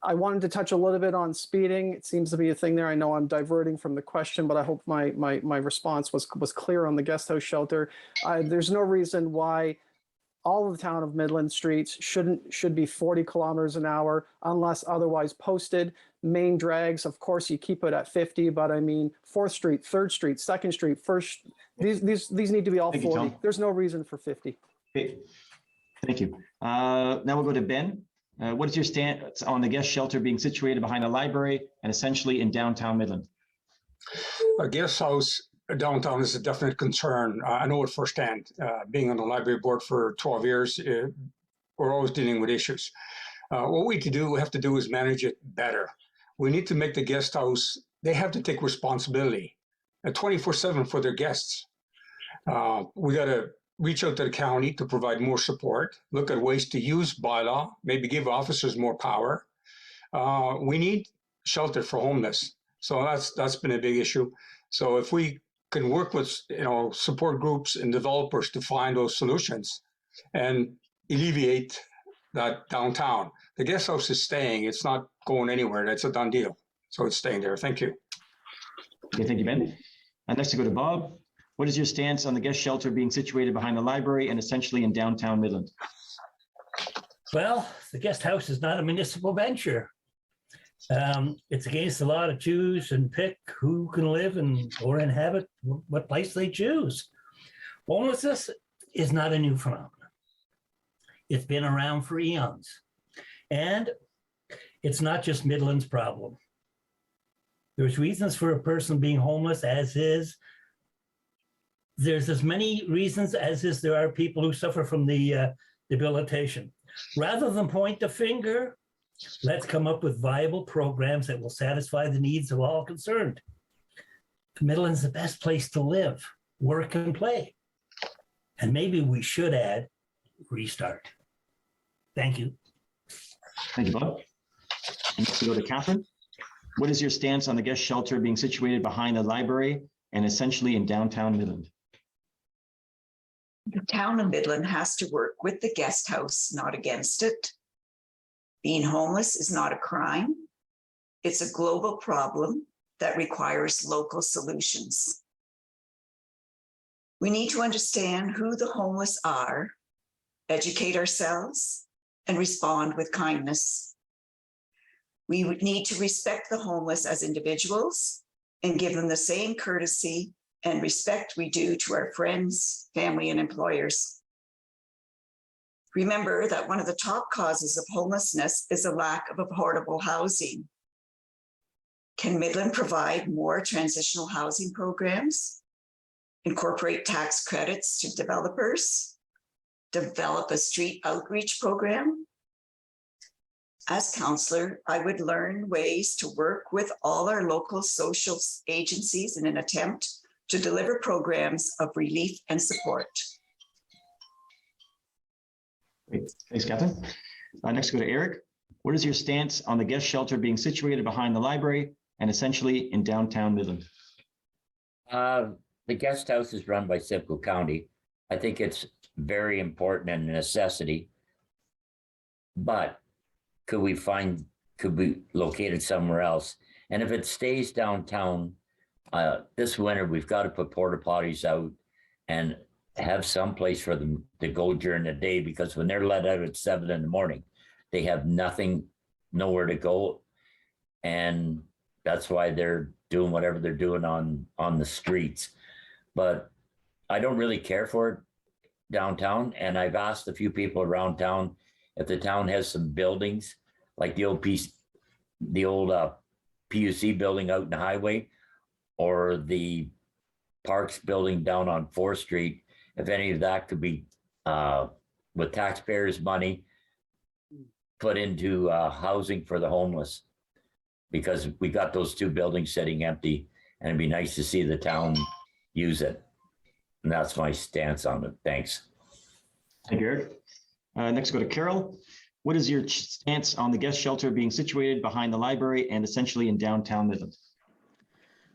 I wanted to touch a little bit on speeding. It seems to be a thing there. I know I'm diverting from the question, but I hope my response was clear on the guest house shelter. There's no reason why all of the town of Midland streets should be 40 kilometers an hour unless otherwise posted. Main drags, of course, you keep it at 50, but I mean 4th Street, 3rd Street, 2nd Street, 1st, these need to be all 40. There's no reason for 50. Okay, thank you. Now we'll go to Ben. What is your stance on the guest shelter being situated behind the library and essentially in downtown Midland? A guest house downtown is a definite concern. I know it firsthand. Being on the library board for 12 years, we're always dealing with issues. What we have to do is manage it better. We need to make the guest house, they have to take responsibility 24/7 for their guests. We got to reach out to the county to provide more support, look at ways to use bylaw, maybe give officers more power. We need shelter for homeless. So that's been a big issue. So if we can work with support groups and developers to find those solutions and alleviate that downtown. The guest house is staying. It's not going anywhere. That's a done deal. So it's staying there. Thank you. Okay, thank you, Ben. And next to go to Bob. What is your stance on the guest shelter being situated behind the library and essentially in downtown Midland? Well, the guest house is not a municipal venture. It's against the law to choose and pick who can live or inhabit what place they choose. Homelessness is not a new phenomenon. It's been around for eons. And it's not just Midland's problem. There's reasons for a person being homeless as is. There's as many reasons as is there are people who suffer from the debilitation. Rather than point the finger, let's come up with viable programs that will satisfy the needs of all concerned. Midland's the best place to live, work, and play. And maybe we should add restart. Thank you. Thank you, Bob. Next we go to Catherine. What is your stance on the guest shelter being situated behind the library and essentially in downtown Midland? The town of Midland has to work with the guest house, not against it. Being homeless is not a crime. It's a global problem that requires local solutions. We need to understand who the homeless are, educate ourselves, and respond with kindness. We would need to respect the homeless as individuals and give them the same courtesy and respect we do to our friends, family, and employers. Remember that one of the top causes of homelessness is a lack of affordable housing. Can Midland provide more transitional housing programs, incorporate tax credits to developers, develop a street outreach program? As counselor, I would learn ways to work with all our local social agencies in an attempt to deliver programs of relief and support. Great. Thanks, Catherine. Next, go to Eric. What is your stance on the guest shelter being situated behind the library and essentially in downtown Midland? The guest house is run by Simcoe County. I think it's very important and a necessity. But could we locate it somewhere else? And if it stays downtown, this winter, we've got to put porta potties out and have some place for them to go during the day, because when they're let out at 7 in the morning, they have nowhere to go. And that's why they're doing whatever they're doing on the streets. But I don't really care for it downtown. And I've asked a few people around town if the town has some buildings like the old PUC building out in the highway or the Parks building down on 4th Street, if any of that could be with taxpayers' money put into housing for the homeless, because we got those 2 buildings sitting empty and it'd be nice to see the town use it. And that's my stance on it. Thanks. Thank you, Eric. Next, go to Carol. What is your stance on the guest shelter being situated behind the library and essentially in downtown Midland?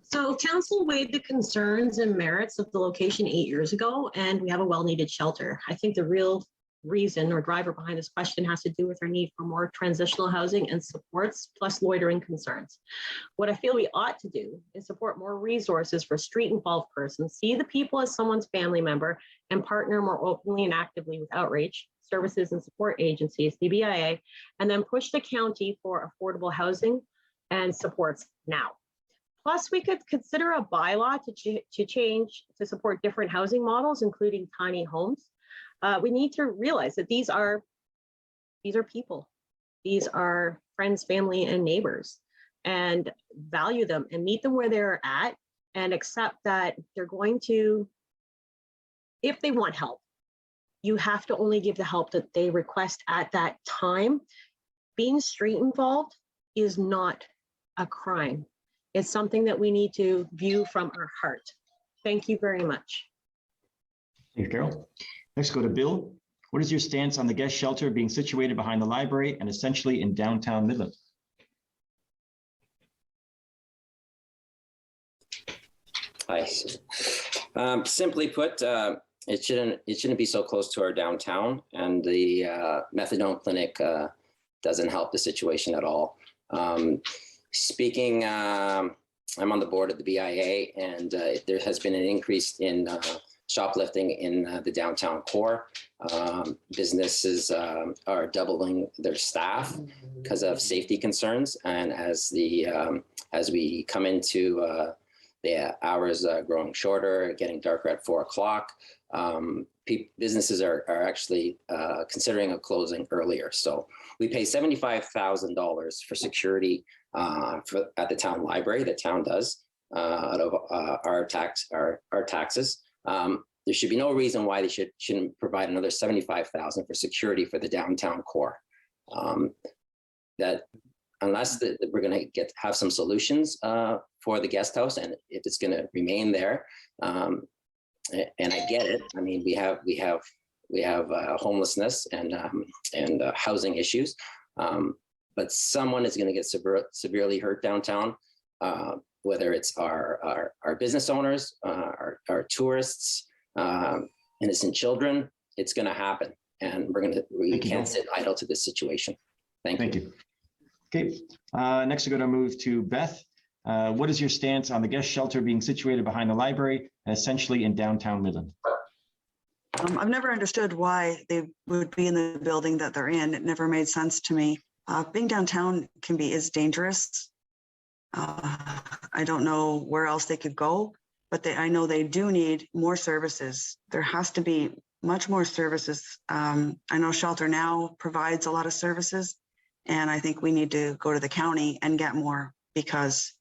So council weighed the concerns and merits of the location 8 years ago, and we have a well-needed shelter. I think the real reason or driver behind this question has to do with our need for more transitional housing and supports, plus loitering concerns. What I feel we ought to do is support more resources for street-involved persons, see the people as someone's family member, and partner more openly and actively with outreach, services and support agencies, the BIA, and then push the county for affordable housing and supports now. Plus, we could consider a bylaw to change to support different housing models, including tiny homes. We need to realize that these are people. These are friends, family, and neighbors, and value them and meet them where they're at and accept that they're going to, if they want help, you have to only give the help that they request at that time. Being street involved is not a crime. It's something that we need to view from our heart. Thank you very much. Thank you, Carol. Next, go to Bill. What is your stance on the guest shelter being situated behind the library and essentially in downtown Midland? Hi. Simply put, it shouldn't be so close to our downtown, and the methadone clinic doesn't help the situation at all. Speaking, I'm on the board of the BIA, and there has been an increase in shoplifting in the downtown core. Businesses are doubling their staff because of safety concerns, and as we come into the hours growing shorter, getting darker at 4 o'clock, businesses are actually considering a closing earlier. So we pay $75,000 for security at the town library. The town does out of our taxes. There should be no reason why they shouldn't provide another $75,000 for security for the downtown core. That unless we're going to have some solutions for the guest house, and if it's going to remain there. And I get it. I mean, we have homelessness and housing issues, but someone is going to get severely hurt downtown, whether it's our business owners, our tourists, innocent children. It's going to happen, and we can't sit idle to this situation. Thank you. Okay, next we're going to move to Beth. What is your stance on the guest shelter being situated behind the library and essentially in downtown Midland? I've never understood why they would be in the building that they're in. It never made sense to me. Being downtown is dangerous. I don't know where else they could go, but I know they do need more services. There has to be much more services. I know Shelter Now provides a lot of services, and I think we need to go to the county and get more, because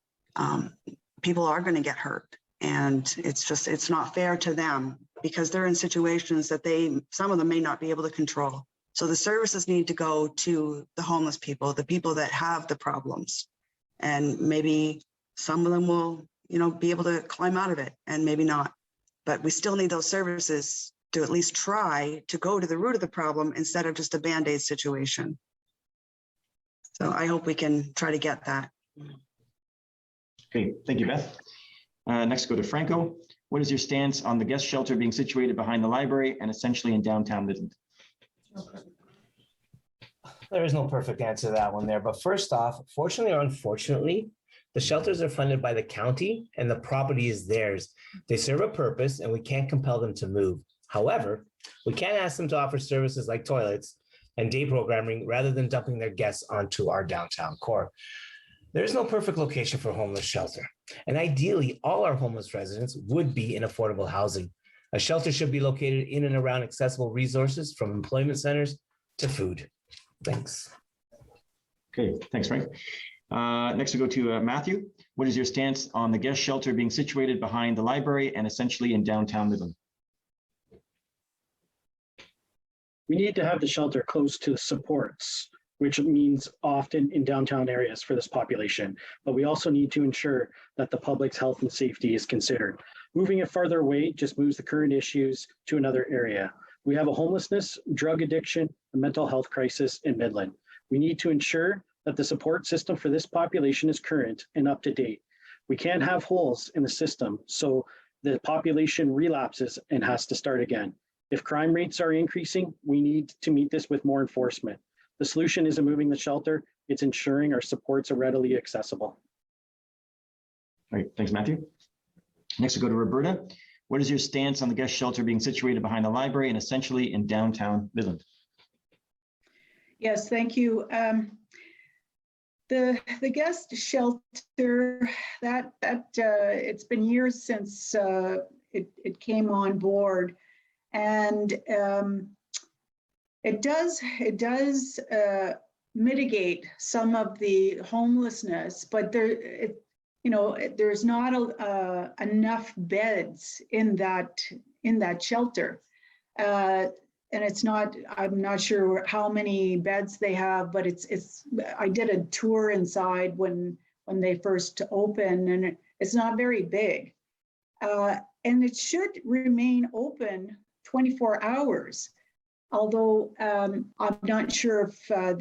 people are going to get hurt, and it's not fair to them, because they're in situations that some of them may not be able to control. So the services need to go to the homeless people, the people that have the problems, and maybe some of them will, be able to climb out of it, and maybe not. But we still need those services to at least try to go to the root of the problem instead of just a Band-Aid situation. So I hope we can try to get that. Okay, thank you, Beth. Next, go to Franco. What is your stance on the guest shelter being situated behind the library and essentially in downtown Midland? There is no perfect answer to that one there. But first off, fortunately or unfortunately, the shelters are funded by the county and the property is theirs. They serve a purpose and we can't compel them to move. However, we can ask them to offer services like toilets and day programming rather than dumping their guests onto our downtown core. There is no perfect location for homeless shelter. And ideally, all our homeless residents would be in affordable housing. A shelter should be located in and around accessible resources, from employment centers to food. Thanks. Okay, thanks, Frank. Next we go to Matthew. What is your stance on the guest shelter being situated behind the library and essentially in downtown Midland? We need to have the shelter close to supports, which means often in downtown areas for this population. But we also need to ensure that the public's health and safety is considered. Moving it farther away just moves the current issues to another area. We have a homelessness, drug addiction, and mental health crisis in Midland. We need to ensure that the support system for this population is current and up to date. We can't have holes in the system, so the population relapses and has to start again. If crime rates are increasing, we need to meet this with more enforcement. The solution isn't moving the shelter, it's ensuring our supports are readily accessible. All right, thanks, Matthew. Next, we go to Roberta. What is your stance on the guest shelter being situated behind the library and essentially in downtown Midland? Yes, thank you. The guest shelter, it's been years since it came on board, and it does mitigate some of the homelessness, but there's not enough beds in that shelter. And it's not, I'm not sure how many beds they have, but I did a tour inside when they first opened, and it's not very big. And it should remain open 24 hours. Although I'm not sure if I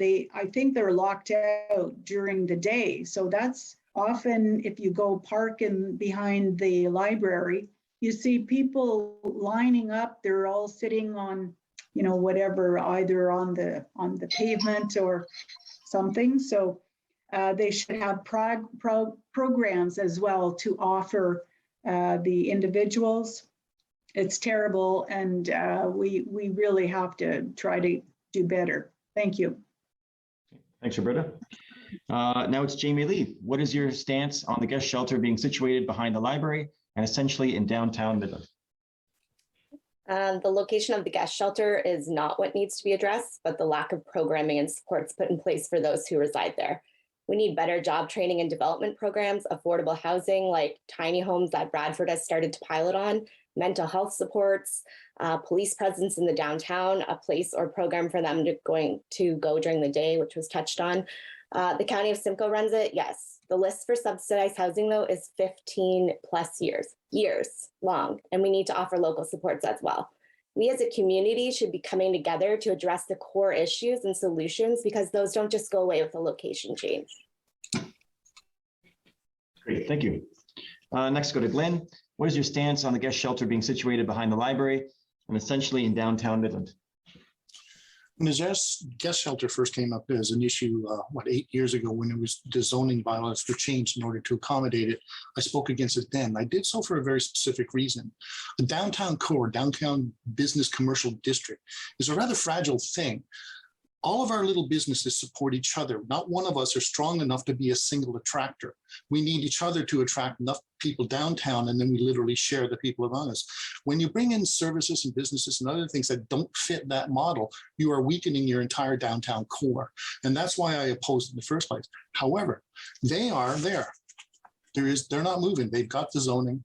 think they're locked out during the day. So that's often, if you go parking behind the library, you see people lining up, they're all sitting on, whatever, either on the pavement or something. So they should have programs as well to offer the individuals. It's terrible, and we really have to try to do better. Thank you. Thanks, Roberta. Now it's Jamie Lee. What is your stance on the guest shelter being situated behind the library and essentially in downtown Midland? The location of the guest shelter is not what needs to be addressed, but the lack of programming and supports put in place for those who reside there. We need better job training and development programs, affordable housing like tiny homes that Bradford has started to pilot on, mental health supports, police presence in the downtown, a place or program for them to go during the day, which was touched on. The county of Simcoe runs it, yes. The list for subsidized housing, though, is 15 plus years long, and we need to offer local supports as well. We as a community should be coming together to address the core issues and solutions, because those don't just go away with a location change. Great, thank you. Next, go to Glenn. What is your stance on the guest shelter being situated behind the library and essentially in downtown Midland? When the guest shelter first came up as an issue, 8 years ago, when the zoning bylaws were changed in order to accommodate it, I spoke against it then. I did so for a very specific reason. The downtown core, downtown business commercial district, is a rather fragile thing. All of our little businesses support each other. Not one of us are strong enough to be a single attractor. We need each other to attract enough people downtown, and then we literally share the people among us. When you bring in services and businesses and other things that don't fit that model, you are weakening your entire downtown core. And that's why I opposed it in the first place. However, they are there. They're not moving. They've got the zoning.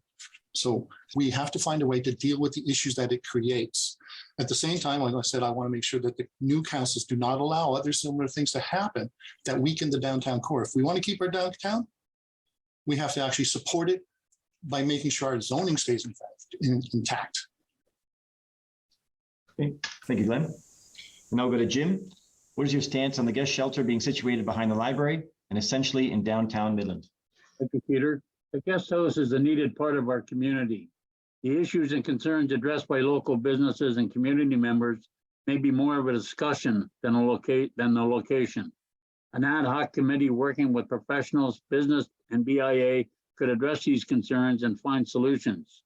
So we have to find a way to deal with the issues that it creates. At the same time, like I said, I want to make sure that the new councils do not allow other similar things to happen that weaken the downtown core. If we want to keep our downtown, we have to actually support it by making sure our zoning stays intact. Okay, thank you, Glenn. And now we'll go to Jim. What is your stance on the guest shelter being situated behind the library and essentially in downtown Midland? Thank you, Peter. The guest house is a needed part of our community. The issues and concerns addressed by local businesses and community members may be more of a discussion than the location. An ad hoc committee working with professionals, business, and BIA could address these concerns and find solutions.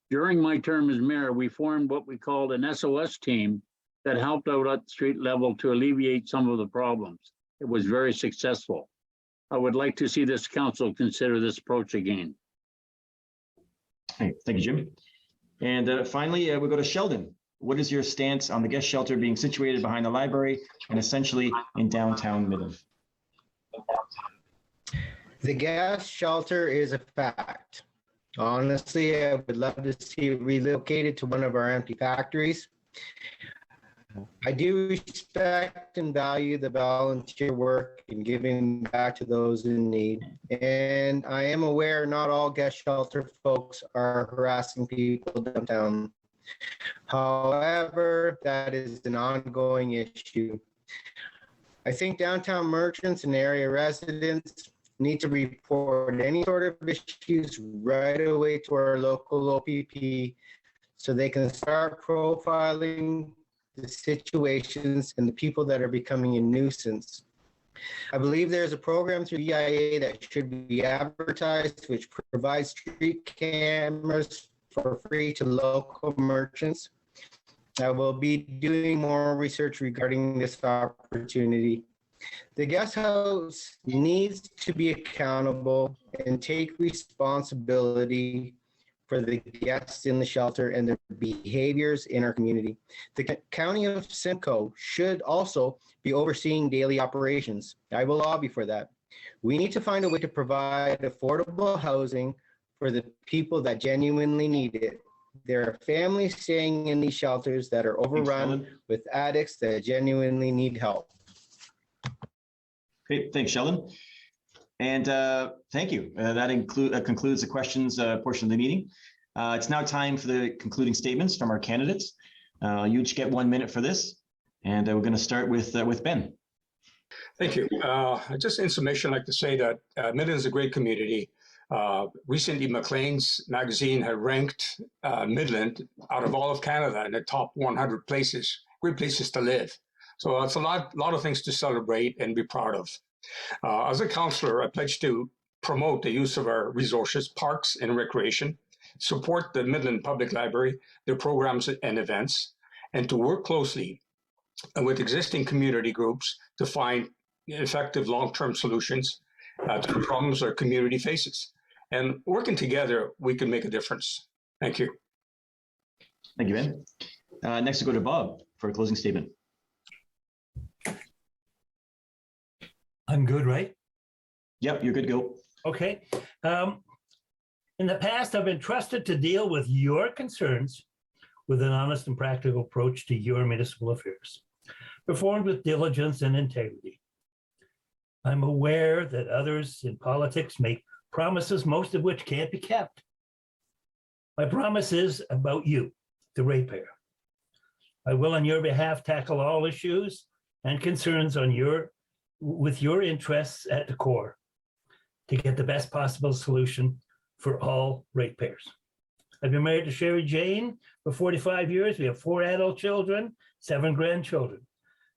During my term as mayor, we formed what we called an SOS team that helped out at street level to alleviate some of the problems. It was very successful. I would like to see this council consider this approach again. Hey, thank you, Jim. And finally, we'll go to Sheldon. What is your stance on the guest shelter being situated behind the library and essentially in downtown Midland? The gas shelter is a fact. Honestly, I would love to see it relocated to one of our empty factories. I do respect and value the volunteer work and giving back to those in need. And I am aware not all guest shelter folks are harassing people downtown. However, that is an ongoing issue. I think downtown merchants and area residents need to report any sort of issues right away to our local OPP so they can start profiling the situations and the people that are becoming a nuisance. I believe there's a program through EIA that should be advertised, which provides street cameras for free to local merchants. I will be doing more research regarding this opportunity. The guest house needs to be accountable and take responsibility for the guests in the shelter and their behaviors in our community. The County of Simcoe should also be overseeing daily operations. I will lobby for that. We need to find a way to provide affordable housing for the people that genuinely need it. There are families staying in these shelters that are overrun with addicts that genuinely need help. Great, thanks, Sheldon. And thank you. That concludes the questions portion of the meeting. It's now time for the concluding statements from our candidates. You each get 1 minute for this, and we're going to start with Ben. Thank you. Just in summation, I'd like to say that Midland is a great community. Recently, Maclean's magazine had ranked Midland out of all of Canada in the top 100 places, great places to live. So it's a lot of things to celebrate and be proud of. As a councillor, I pledge to promote the use of our resources, parks and recreation, support the Midland Public Library, their programs and events, and to work closely with existing community groups to find effective long-term solutions to the problems our community faces. And working together, we can make a difference. Thank you. Thank you, Ben. Next, we'll go to Bob for a closing statement. I'm good, right? Yep, you're good to go. Okay. In the past, I've been trusted to deal with your concerns with an honest and practical approach to your municipal affairs, performed with diligence and integrity. I'm aware that others in politics make promises, most of which can't be kept. My promise is about you, the ratepayer. I will, on your behalf, tackle all issues and concerns with your interests at the core to get the best possible solution for all ratepayers. I've been married to Sherry Jane for 45 years. We have 4 adult children, 7 grandchildren.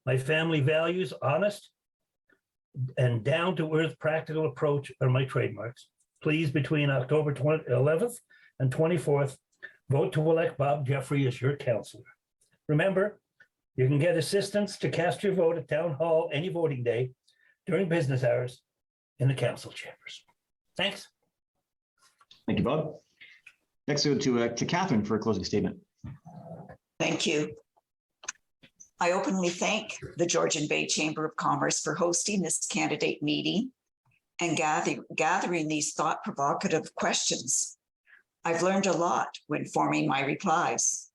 My family values honest and down-to-earth practical approach are my trademarks. Please, between October 11th and 24th, vote to elect Bob Jeffrey as your counselor. Remember, you can get assistance to cast your vote at Town Hall any voting day during business hours in the council chambers. Thanks. Thank you, Bob. Next, go to Catherine for a closing statement. Thank you. I openly thank the Georgian Bay Chamber of Commerce for hosting this candidate meeting and gathering these thought-provocative questions. I've learned a lot when forming my replies.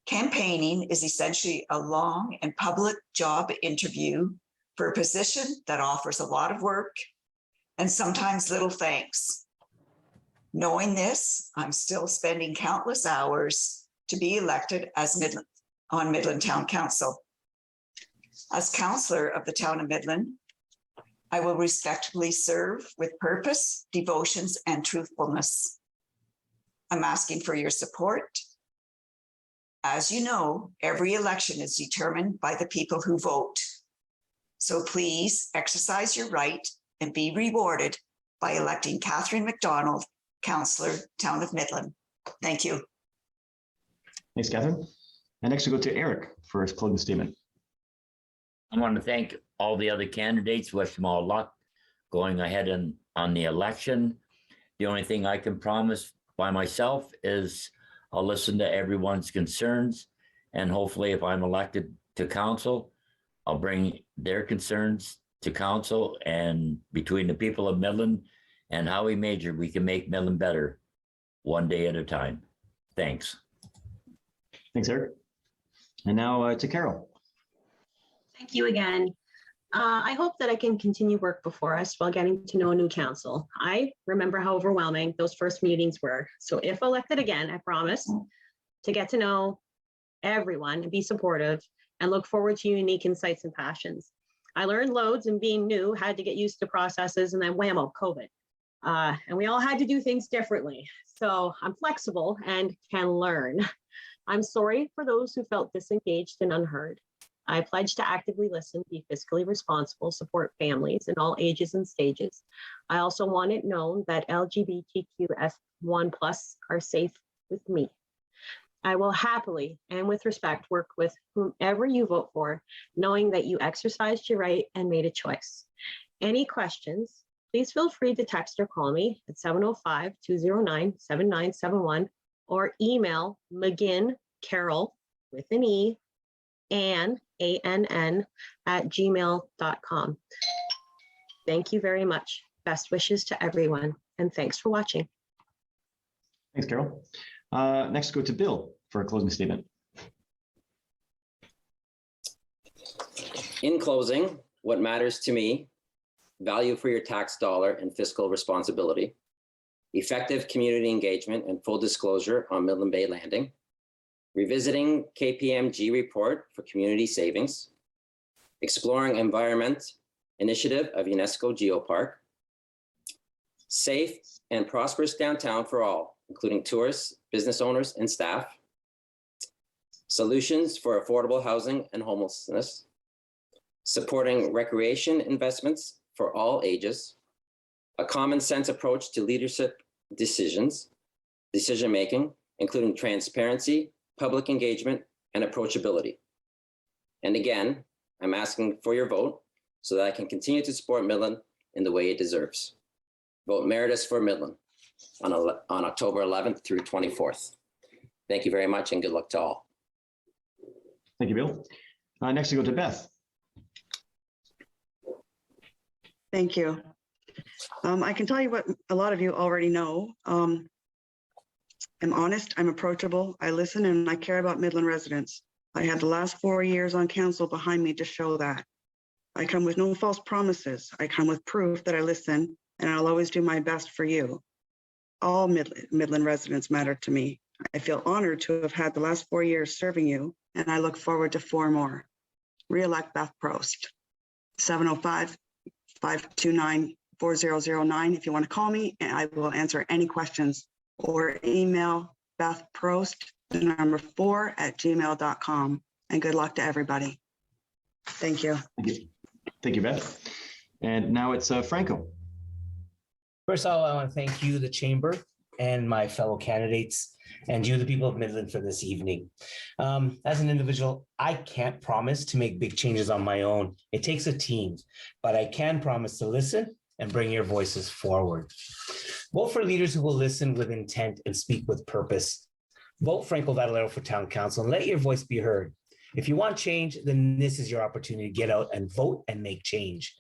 Campaigning is essentially a long and public job interview for a position that offers a lot of work and sometimes little thanks. Knowing this, I'm still spending countless hours to be elected as on Midland Town Council. As councillor of the town of Midland, I will respectfully serve with purpose, devotions, and truthfulness. I'm asking for your support. As you know, every election is determined by the people who vote. So please exercise your right and be rewarded by electing Catherine Mcdonald, Councillor, Town of Midland. Thank you. Thanks, Catherine. And next we go to Eric for his closing statement. I want to thank all the other candidates, wish them all luck going ahead on the election. The only thing I can promise by myself is I'll listen to everyone's concerns, and hopefully if I'm elected to council, I'll bring their concerns to council, and between the people of Midland and Howie Major, we can make Midland better one day at a time. Thanks. Thanks, Eric. And now to Carol. Thank you again. I hope that I can continue work before us while getting to know a new council. I remember how overwhelming those first meetings were. So if elected again, I promise to get to know everyone and be supportive and look forward to unique insights and passions. I learned loads, and being new, had to get used to processes, and then whammo, COVID. And we all had to do things differently. So I'm flexible and can learn. I'm sorry for those who felt disengaged and unheard. I pledge to actively listen, be fiscally responsible, support families in all ages and stages. I also want it known that LGBTQF1+ are safe with me. I will happily and with respect work with whomever you vote for, knowing that you exercised your right and made a choice. Any questions, please feel free to text or call me at 705-209-7971 or email McGinn Carol with an E and ANN @gmail.com. Thank you very much. Best wishes to everyone, and thanks for watching. Thanks, Carol. Next, go to Bill for a closing statement. In closing, what matters to me: value for your tax dollar and fiscal responsibility, effective community engagement and full disclosure on Midland Bay Landing, revisiting KPMG report for community savings, exploring environment initiative of UNESCO Geopark, safe and prosperous downtown for all, including tourists, business owners, and staff, solutions for affordable housing and homelessness, supporting recreation investments for all ages, a common sense approach to leadership decision-making, including transparency, public engagement, and approachability. And again, I'm asking for your vote so that I can continue to support Midland in the way it deserves. Vote Meredith for Midland on October 11th through 24th. Thank you very much, and good luck to all. Thank you, Bill. Next, we go to Beth. Thank you. I can tell you what a lot of you already know. I'm honest, I'm approachable, I listen, and I care about Midland residents. I had the last 4 years on council behind me to show that. I come with no false promises. I come with proof that I listen, and I'll always do my best for you. All Midland residents matter to me. I feel honored to have had the last 4 years serving you, and I look forward to 4 more. Re-elect Beth Prost. 705-529-4009 if you want to call me, and I will answer any questions, or email Beth Prost, number 4@gmail.com. And good luck to everybody. Thank you. Thank you. Thank you, Beth. And now it's Franco. First of all, I want to thank you, the chamber, and my fellow candidates, and you, the people of Midland, for this evening. As an individual, I can't promise to make big changes on my own. It takes a team, but I can promise to listen and bring your voices forward. Vote for leaders who will listen with intent and speak with purpose. Vote Franco Valero for town council and let your voice be heard. If you want change, then this is your opportunity to get out and vote and make change.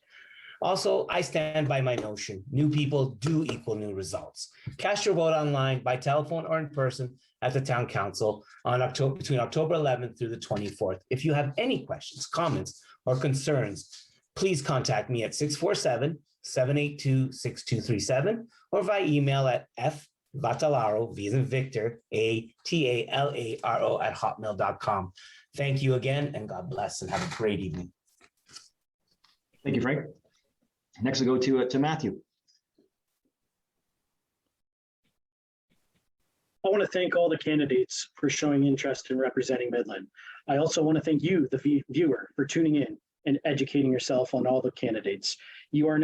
Also, I stand by my notion, new people do equal new results. Cast your vote online, by telephone or in person at the town council on between October 11th through the 24th. If you have any questions, comments, or concerns, please contact me at 647-782-6237 or via email at fvatalaro, V as in Victor, ATALARO @hotmail.com. Thank you again, and God bless, and have a great evening. Thank you, Frank. Next, we'll go to Matthew. I want to thank all the candidates for showing interest in representing Midland. I also want to thank you, the viewer, for tuning in and educating yourself on all the candidates. You can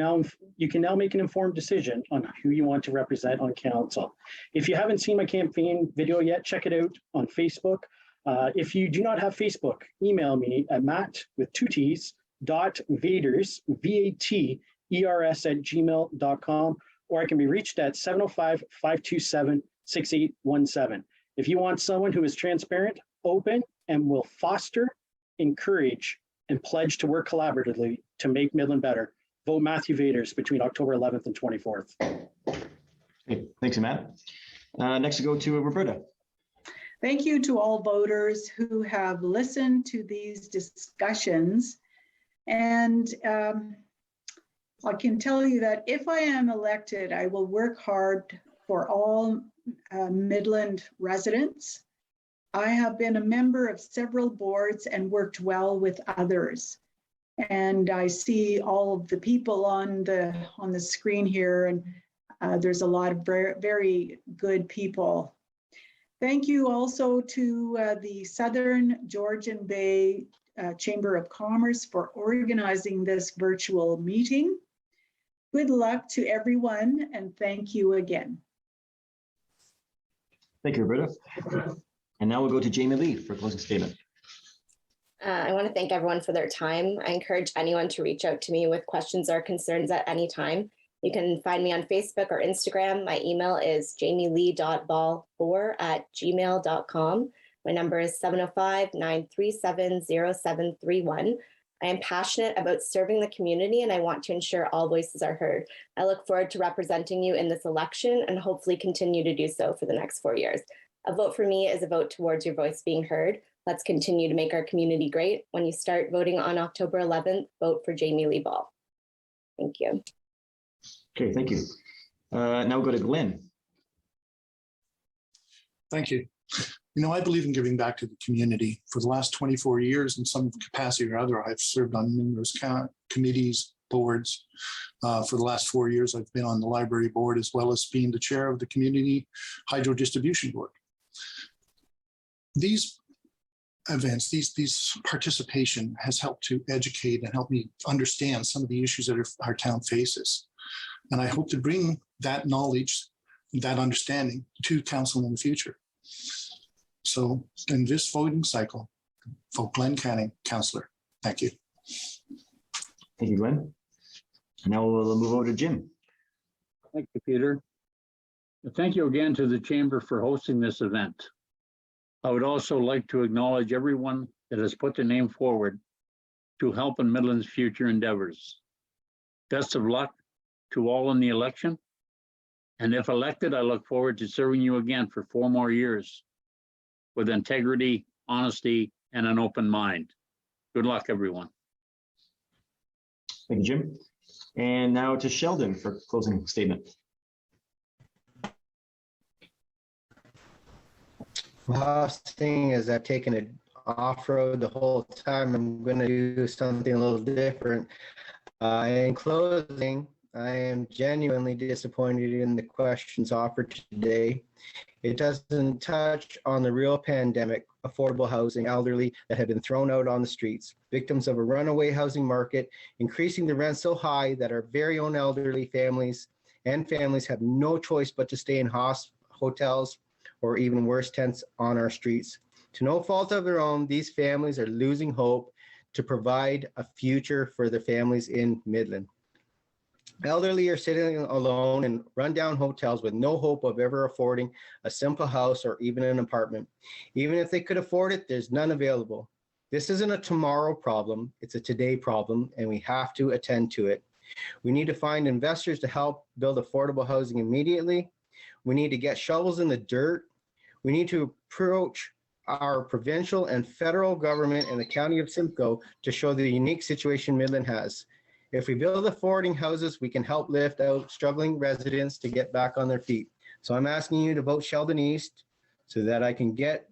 now make an informed decision on who you want to represent on council. If you haven't seen my campaign video yet, check it out on Facebook. If you do not have Facebook, email me at matt.vaders, VATERS@gmail.com, or I can be reached at 705-527-6817. If you want someone who is transparent, open, and will foster, encourage, and pledge to work collaboratively to make Midland better, vote Matthew Vaders between October 11th and 24th. Okay, thanks, Matt. Next, we go to Roberta. Thank you to all voters who have listened to these discussions. And I can tell you that if I am elected, I will work hard for all Midland residents. I have been a member of several boards and worked well with others. And I see all of the people on the screen here, and there's a lot of very good people. Thank you also to the Southern Georgian Bay Chamber of Commerce for organizing this virtual meeting. Good luck to everyone, and thank you again. Thank you, Roberta. And now we'll go to Jamie Lee for a closing statement. I want to thank everyone for their time. I encourage anyone to reach out to me with questions or concerns at any time. You can find me on Facebook or Instagram. My email is jamielee.ball4@gmail.com. My number is 705-937-0731. I am passionate about serving the community, and I want to ensure all voices are heard. I look forward to representing you in this election and hopefully continue to do so for the next 4 years. A vote for me is a vote towards your voice being heard. Let's continue to make our community great. When you start voting on October 11th, vote for Jamie Lee Ball. Thank you. Okay, thank you. Now we'll go to Glenn. Thank you. You know, I believe in giving back to the community. For the last 24 years, in some capacity or other, I've served on numerous committees, boards. For the last 4 years, I've been on the library board, as well as being the chair of the community hydro distribution board. These events, these participation has helped to educate and help me understand some of the issues that our town faces. And I hope to bring that knowledge, that understanding to council in the future. So in this voting cycle, vote Glenn Canning, councillor. Thank you. Thank you, Glenn. Now we'll move over to Jim. Thank you, Peter. Thank you again to the Chamber for hosting this event. I would also like to acknowledge everyone that has put their name forward to help in Midland's future endeavors. Best of luck to all in the election. And if elected, I look forward to serving you again for 4 more years with integrity, honesty, and an open mind. Good luck, everyone. Thank you, Jim. And now to Sheldon for closing statement. Last thing is I've taken it off-road the whole time. I'm going to do something a little different. In closing, I am genuinely disappointed in the questions offered today. It doesn't touch on the real pandemic, affordable housing, elderly that have been thrown out on the streets, victims of a runaway housing market, increasing the rent so high that our very own elderly families have no choice but to stay in hotels or even worse, tents on our streets. To no fault of their own, these families are losing hope to provide a future for their families in Midland. Elderly are sitting alone in rundown hotels with no hope of ever affording a simple house or even an apartment. Even if they could afford it, there's none available. This isn't a tomorrow problem, it's a today problem, and we have to attend to it. We need to find investors to help build affordable housing immediately. We need to get shovels in the dirt. We need to approach our provincial and federal government and the County of Simcoe to show the unique situation Midland has. If we build affording houses, we can help lift out struggling residents to get back on their feet. So I'm asking you to vote Sheldon East so that I can get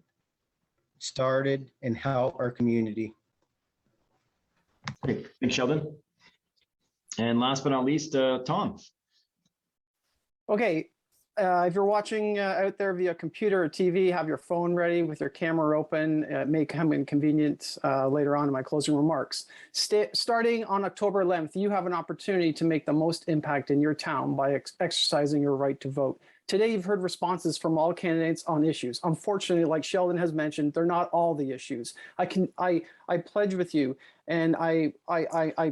started and help our community. Great. Thanks, Sheldon. And last but not least, Tom. Okay, if you're watching out there via computer or TV, have your phone ready with your camera open. It may come inconvenient later on in my closing remarks. Starting on October 11th, you have an opportunity to make the most impact in your town by exercising your right to vote. Today, you've heard responses from all candidates on issues. Unfortunately, like Sheldon has mentioned, they're not all the issues. I pledge with you and I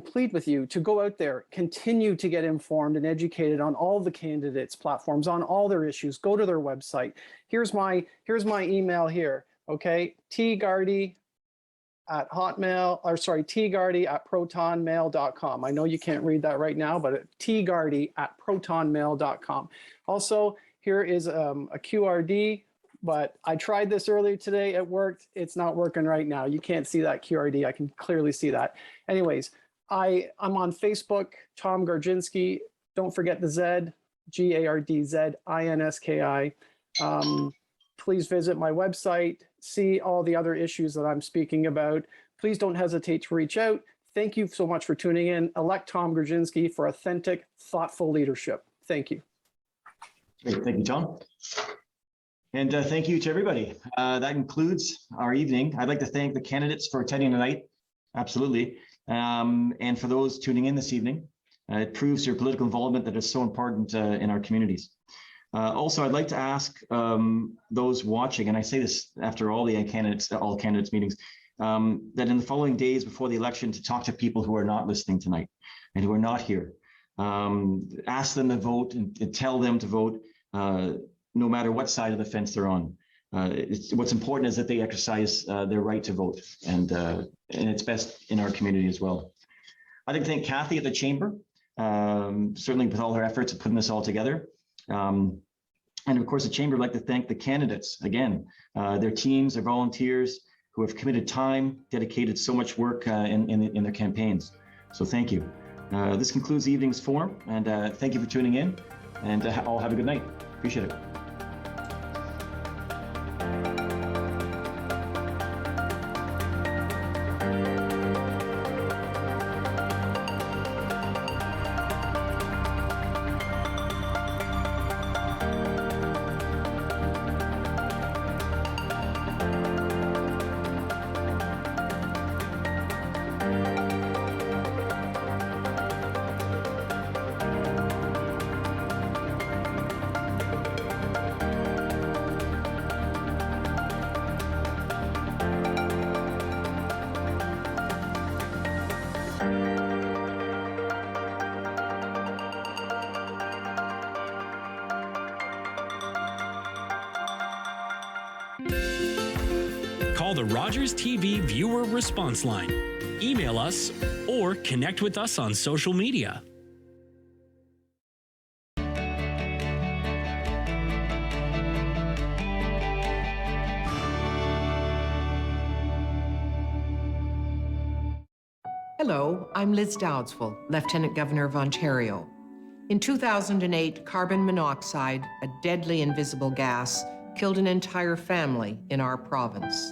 plead with you to go out there, continue to get informed and educated on all the candidates' platforms, on all their issues. Go to their website. Here's my email here. Okay, tgardy at tgardy@protonmail.com. I know you can't read that right now, but tgardy@protonmail.com. Also, here is a QRD, but I tried this earlier today. It worked. It's not working right now. You can't see that QRD. I can clearly see that. Anyways, I'm on Facebook, Tom Gardinski. Don't forget the Z, GARDZINSKI. Please visit my website, see all the other issues that I'm speaking about. Please don't hesitate to reach out. Thank you so much for tuning in. Elect Tom Garzinski for authentic, thoughtful leadership. Thank you. Great. Thank you, Tom. And thank you to everybody. That concludes our evening. I'd like to thank the candidates for attending tonight. Absolutely. And for those tuning in this evening. It proves your political involvement that is so important in our communities. Also, I'd like to ask those watching, and I say this after all candidates meetings, that in the following days before the election to talk to people who are not listening tonight and who are not here. Ask them to vote and tell them to vote no matter what side of the fence they're on. What's important is that they exercise their right to vote, and it's best in our community as well. I'd like to thank Kathy at the Chamber, certainly with all her efforts of putting this all together. And of course, the Chamber would like to thank the candidates, again, their teams, their volunteers who have committed time, dedicated so much work in their campaigns. So thank you. This concludes the evening's forum, and thank you for tuning in, and all have a good night. Appreciate it. Call the Rogers TV viewer response line, email us, or connect with us on social media. Hello, I'm Liz Dowdsville, Lieutenant Governor of Ontario. In 2008, carbon monoxide, a deadly invisible gas, killed an entire family in our province.